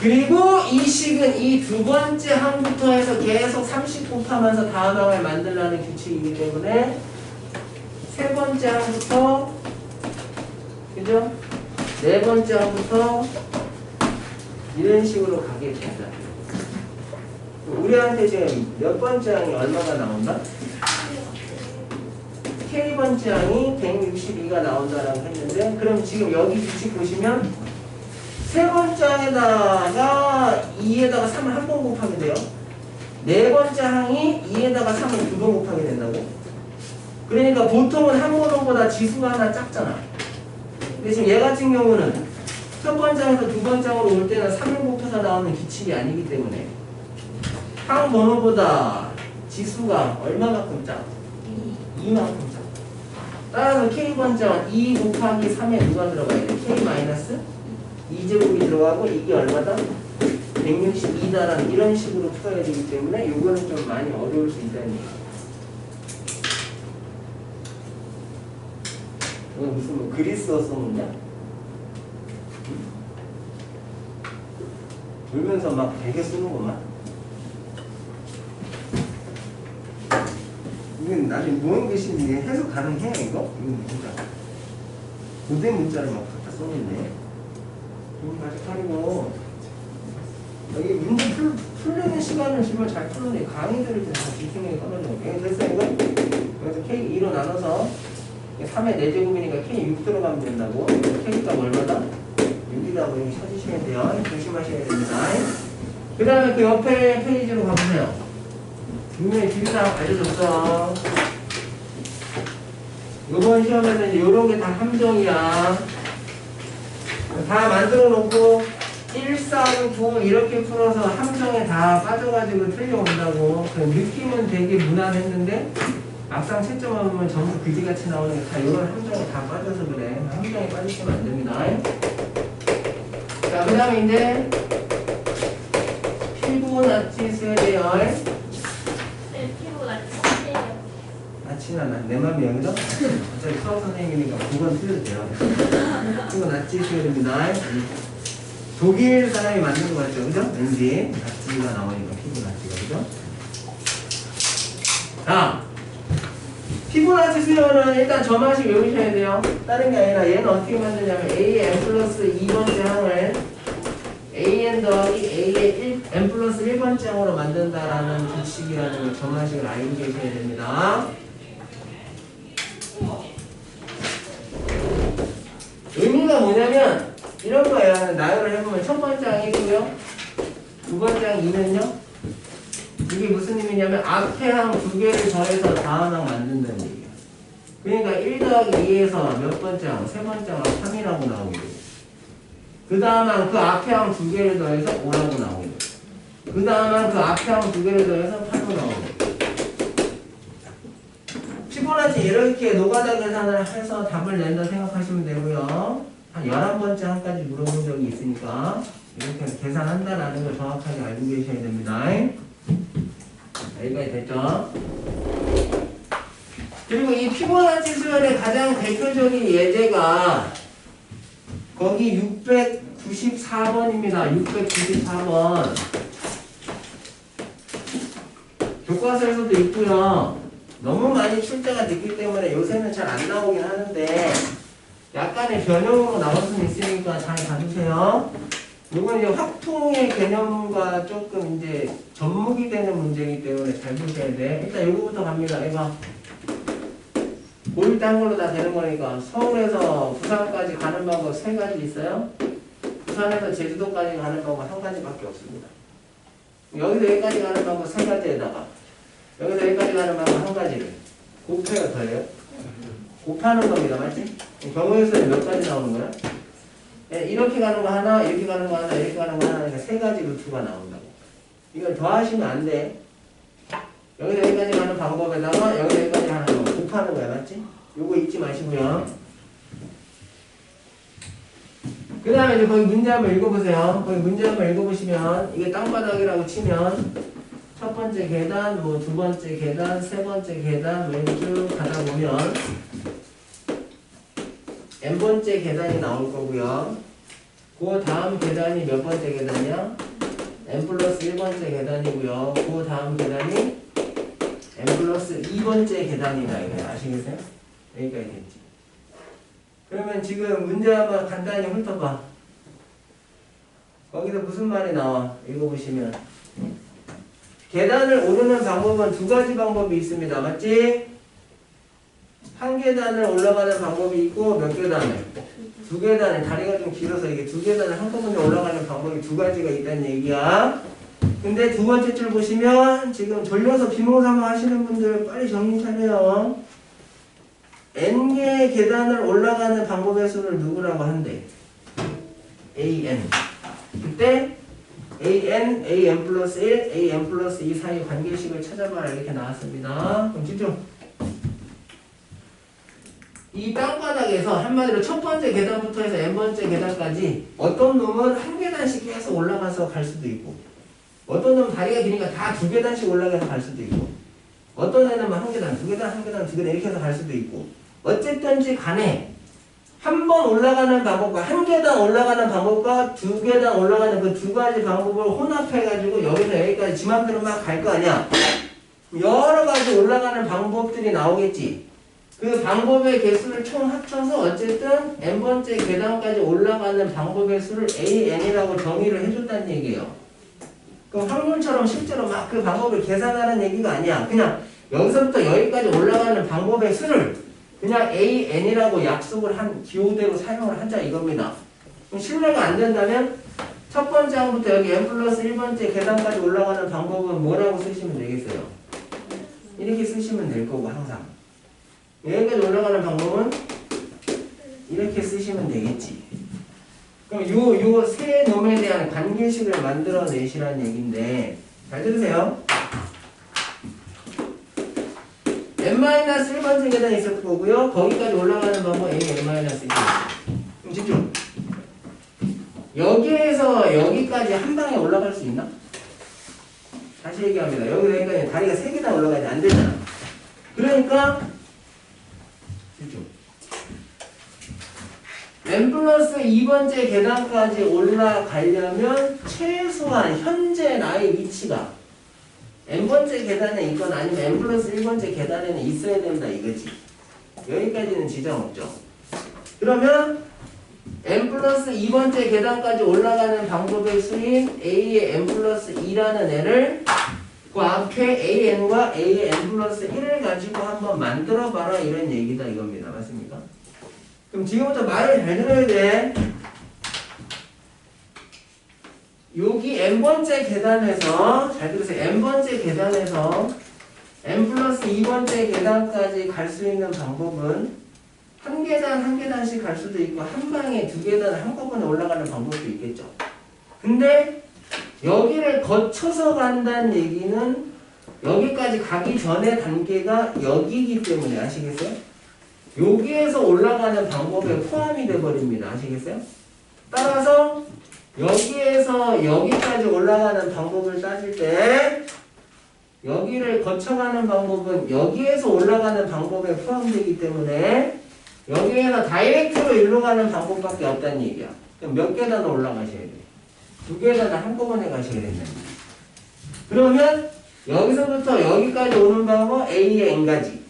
그리고 이 식은 이 두 번째 항부터 해서 계속 30 곱하면서 다음 항을 만들라는 규칙이기 때문에 세 번째 항부터 그죠? 네 번째 항부터 이런 식으로 가게 된다. 우리한테 지금 몇 번째 항이 얼마가 나온다? K번째 항이 162가 나온다라고 했는데 그럼 지금 여기 규칙 보시면 세 번째 항에다가 2에다가 3을 한 번 곱하게 돼요. 네 번째 항이 2에다가 3을 두 번 곱하게 된다고. 그러니까 보통은 한 번호보다 지수가 하나 작잖아. 근데 지금 얘 같은 경우는 첫 번째 항에서 두 번째 항으로 올 때는 3을 곱해서 나오는 규칙이 아니기 때문에 항 번호보다 지수가 얼마만큼 작? 2만큼 작. 따라서 K번째는 2 곱하기 3에 누가 들어가야 돼? K 마이너스 2제곱이 들어가고 이게 얼마다? 162다라는 이런 식으로 풀어야 되기 때문에 요거는 좀 많이 어려울 수 있다는 얘기예요. 이거 무슨 뭐 그리스어 써놓냐? 울면서 막 되게 쓰는구만. 이건 나중에 무언 글씨인지 해석 가능해 이거? 이건 진짜 고대 문자를 막 갖다 써놓네. 이거 가지고 여기 문제 풀리는 시간을 정말 잘 풀어내. 강의들을 좀 집중해서 써놓는 거예요. 됐어 이거? 그래서 K2로 나눠서 3의 4제곱이니까 K6 들어가면 된다고. K값 얼마다? 6이라고 여기 찾으시면 돼요. 조심하셔야 됩니다. 그 다음에 그 옆에 페이지로 가보세요. 분명히 주의사항 알려줬어. 이번 시험에는 이제 요런 게 다 함정이야. 다 만들어 놓고 1, 3, 9 이렇게 풀어서 함정에 다 빠져가지고 틀려온다고. 그 느낌은 되게 무난했는데 막상 채점하면 전부 그지같이 나오는 게 다 이런 함정에 다 빠져서 그래. 함정에 빠지시면 안 됩니다. 자, 그 다음에 이제 피부나치 수열이에요. 네, 피부가 찌세요. 나치나 내 맘이 여기서? 어차피 수학 선생님이니까 9번 틀려도 돼요. 피부나치 수열입니다. 독일 사람이 만든 거 같죠? 그죠? 왠지 나치가 나오니까 피부나치가 그죠? 자, 피부나치 수열은 일단 저 맛이 외우셔야 돼요. 다른 게 아니라 얘는 어떻게 만드냐면 AN 플러스 2번째 항을 AN 더하기 A의 N 플러스 1번째 항으로 만든다라는 규칙이라는 걸 저 맛을 알고 계셔야 됩니다. 의미가 뭐냐면 이런 거예요. 나열을 해보면 첫 번째 항이 있고요. 두 번째 항 2는요. 이게 무슨 의미냐면 앞에 항 두 개를 더해서 다음 항 만든다는 얘기예요. 그러니까 1 더하기 2에서 몇 번째 항? 세 번째 항 3이라고 나오게 돼요. 그 다음 항 그 앞에 항 두 개를 더해서 5라고 나오게 돼요. 그 다음 항 그 앞에 항 두 개를 더해서 8로 나오게 돼요. 피보나치 이렇게 노가다 계산을 해서 답을 낸다 생각하시면 되고요. 한 11번째 항까지 물어본 적이 있으니까 이렇게 계산한다라는 걸 정확하게 알고 계셔야 됩니다. 여기까지 됐죠? 그리고 이 피보나치 수열의 가장 대표적인 예제가 거기 694번입니다. 694번. 교과서에서도 있고요. 너무 많이 출제가 됐기 때문에 요새는 잘 안 나오긴 하는데 약간의 변형으로 나올 수는 있으니까 잘 봐주세요. 이건 이제 확통의 개념과 조금 이제 접목이 되는 문제이기 때문에 잘 보셔야 돼. 일단 요거부터 갑니다. 이거 고1 딴 걸로 다 되는 거니까 서울에서 부산까지 가는 방법 3가지 있어요. 부산에서 제주도까지 가는 방법 1가지밖에 없습니다. 여기서 여기까지 가는 방법 3가지에다가 여기서 여기까지 가는 방법 1가지를 곱해요, 더해요? 곱하는 겁니다. 맞지? 경우의 수는 몇 가지 나오는 거야? 이렇게 가는 거 하나, 이렇게 가는 거 하나, 이렇게 가는 거 하나, 그러니까 3가지 루트가 나온다고. 이걸 더하시면 안 돼. 여기서 여기까지 가는 방법에다가 여기서 여기까지 가는 거 곱하는 거야. 맞지? 요거 잊지 마시고요. 그 다음에 이제 거기 문제 한번 읽어보세요. 거기 문제 한번 읽어보시면 이게 땅바닥이라고 치면 첫 번째 계단, 뭐 두 번째 계단, 세 번째 계단 왼쪽 가다 보면 n번째 계단이 나올 거고요. 그 다음 계단이 몇 번째 계단이야? n 플러스 1번째 계단이고요. 그 다음 계단이 n 플러스 2번째 계단이다. 이거 아시겠어요? 여기까지 됐지. 그러면 지금 문제 한번 간단히 훑어봐. 거기서 무슨 말이 나와? 읽어보시면 계단을 오르는 방법은 2가지 방법이 있습니다. 맞지? 한 계단을 올라가는 방법이 있고 몇 계단을? 2계단을. 다리가 좀 길어서 이게 2계단을 한꺼번에 올라가는 방법이 2가지가 있다는 얘기야. 근데 두 번째 줄 보시면 지금 돌려서 비몽사몽 하시는 분들 빨리 정신 차려요. n개의 계단을 올라가는 방법의 수를 누구라고 한대? an. 그때 an, an 플러스 1, an 플러스 2 사이 관계식을 찾아봐라 이렇게 나왔습니다. 그럼 집중. 이 땅바닥에서 한마디로 첫 번째 계단부터 해서 n번째 계단까지 어떤 놈은 한 계단씩 계속 올라가서 갈 수도 있고 어떤 놈은 다리가 기니까 다 2계단씩 올라가서 갈 수도 있고 어떤 애는 한 계단, 2계단, 한 계단, 2계단 이렇게 해서 갈 수도 있고 어쨌든지 간에 한 번 올라가는 방법과 한 계단 올라가는 방법과 두 계단 올라가는 그 두 가지 방법을 혼합해가지고 여기서 여기까지 지 맘대로 막 갈 거 아니야. 여러 가지 올라가는 방법들이 나오겠지. 그 방법의 개수를 총 합쳐서 어쨌든 n번째 계단까지 올라가는 방법의 수를 AN이라고 정의를 해줬다는 얘기예요. 그럼 확률처럼 실제로 막 그 방법을 계산하는 얘기가 아니야. 그냥 여기서부터 여기까지 올라가는 방법의 수를 그냥 AN이라고 약속을 한 기호대로 사용을 하자 이겁니다. 그럼 신뢰가 안 된다면 첫 번째 항부터 여기 n 플러스 1번째 계단까지 올라가는 방법은 뭐라고 쓰시면 되겠어요? 이렇게 쓰시면 될 거고 항상. 여기까지 올라가는 방법은 이렇게 쓰시면 되겠지. 그럼 요 세 놈에 대한 관계식을 만들어내시라는 얘기인데 잘 들으세요. n-1번째 계단이 있을 거고요. 거기까지 올라가는 방법 n-1. 그럼 집중. 여기에서 여기까지 한 방에 올라갈 수 있나? 다시 얘기합니다. 여기서 여기까지 다리가 3개 다 올라가지 안 되잖아. 그러니까 집중. n 플러스 2번째 계단까지 올라가려면 최소한 현재 나의 위치가 n번째 계단에 있거나 아니면 n 플러스 1번째 계단에는 있어야 된다 이거지. 여기까지는 지장 없죠. 그러면 n 플러스 2번째 계단까지 올라가는 방법의 수인 a의 n 플러스 2라는 애를 그 앞에 an과 a의 n 플러스 1을 가지고 한번 만들어봐라 이런 얘기다 이겁니다. 맞습니까? 그럼 지금부터 말을 잘 들어야 돼. 여기 n번째 계단에서 잘 들으세요. n번째 계단에서 n 플러스 2번째 계단까지 갈 수 있는 방법은 한 계단 한 계단씩 갈 수도 있고 한 방에 두 계단을 한꺼번에 올라가는 방법도 있겠죠. 근데 여기를 거쳐서 간다는 얘기는 여기까지 가기 전의 단계가 여기이기 때문에 아시겠어요? 여기에서 올라가는 방법에 포함이 돼버립니다. 아시겠어요? 따라서 여기에서 여기까지 올라가는 방법을 따질 때 여기를 거쳐가는 방법은 여기에서 올라가는 방법에 포함되기 때문에 여기에서 다이렉트로 일로 가는 방법밖에 없다는 얘기야. 그럼 몇 계단을 올라가셔야 돼? 2계단을 한꺼번에 가셔야 된다는 얘기야. 그러면 여기서부터 여기까지 오는 방법 A의 N까지,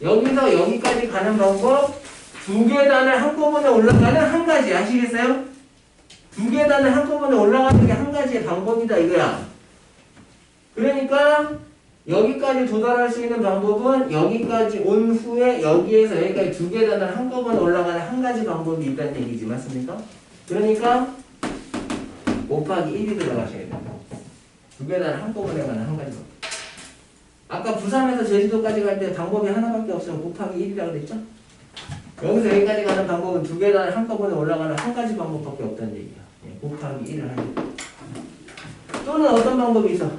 여기서 여기까지 가는 방법 2계단을 한꺼번에 올라가는 한 가지. 아시겠어요? 2계단을 한꺼번에 올라가는 게 한 가지의 방법이다 이거야. 그러니까 여기까지 도달할 수 있는 방법은 여기까지 온 후에 여기에서 여기까지 2계단을 한꺼번에 올라가는 한 가지 방법이 있다는 얘기지. 맞습니까? 그러니까 곱하기 1이 들어가셔야 돼요. 2계단을 한꺼번에 가는 한 가지 방법. 아까 부산에서 제주도까지 갈 때 방법이 하나밖에 없으면 곱하기 1이라고 그랬죠? 여기서 여기까지 가는 방법은 2계단을 한꺼번에 올라가는 한 가지 방법밖에 없다는 얘기야. 곱하기 1을 하는 거야. 또는 어떤 방법이 있어?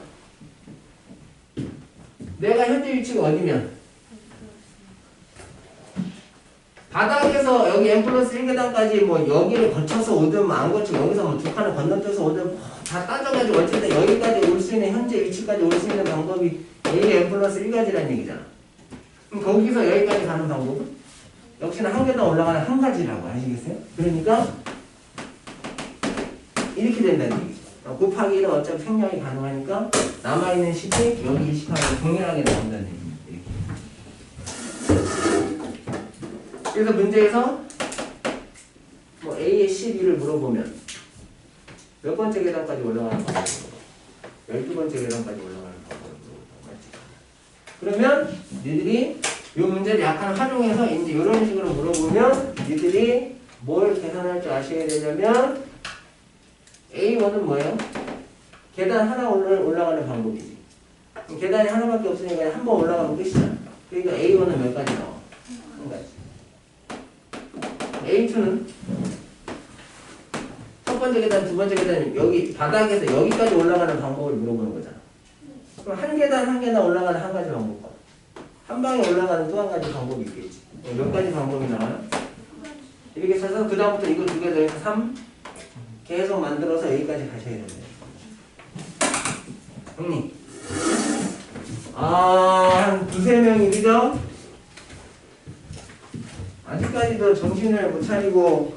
내가 현재 위치가 어디면 바닥에서 여기 n 플러스 1계단까지 뭐 여기를 거쳐서 오든 뭐 안 거치고 여기서 뭐 두 칸을 건너뛰어서 오든 뭐 다 따져가지고 어쨌든 여기까지 올 수 있는 현재 위치까지 올 수 있는 방법이 a n 플러스 1가지라는 얘기잖아. 그럼 거기서 여기까지 가는 방법은 역시나 한 계단 올라가는 한 가지라고. 아시겠어요? 그러니까 이렇게 된다는 얘기죠. 곱하기 1은 어차피 생략이 가능하니까 남아있는 식이 여기 이 식하고 동일하게 나온다는 얘기입니다. 이렇게. 그래서 문제에서 뭐 A의 12를 물어보면 몇 번째 계단까지 올라가는 방법을 물어봐. 12번째 계단까지 올라가는 방법을 물어봐. 그러면 니들이 이 문제를 약간 활용해서 이제 이런 식으로 물어보면 니들이 뭘 계산할 줄 아셔야 되냐면 A1은 뭐예요? 계단 하나 올라가는 방법이지. 계단이 하나밖에 없으니까 한 번 올라가면 끝이잖아. 그러니까 A1은 몇 가지 나와? 한 가지. A2는 첫 번째 계단, 두 번째 계단, 여기 바닥에서 여기까지 올라가는 방법을 물어보는 거잖아. 그럼 한 계단 한 계단 올라가는 한 가지 방법과 한 방에 올라가는 또 한 가지 방법이 있겠지. 몇 가지 방법이 나와요? 이렇게 써서 그 다음부터 이거 두 개 더해서 3 계속 만들어서 여기까지 가셔야 됩니다. 형님. 한 두세 명이 그죠? 아직까지도 아직도 정신을 못 차리고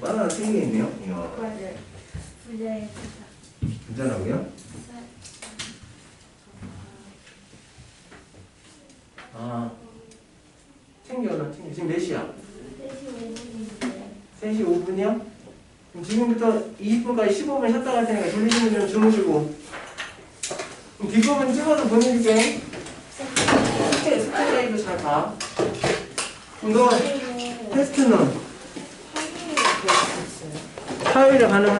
바나나 3개 있네요. 이야. 맞아요. 부자의 부자. 괜찮아고요? 아, 챙겨라, 챙겨. 지금 몇 시야? 3시 5분인데. 3시 5분이요? 그럼 지금부터 20분까지 15분 쉬었다 갈 테니까 졸리시면 좀 주무시고. 그럼 뒷부분 찍어서 보내줄게. 숙제 가이드 잘 봐. 그럼 너 테스트는 확인이 될 수 있어요. 화요일에 가능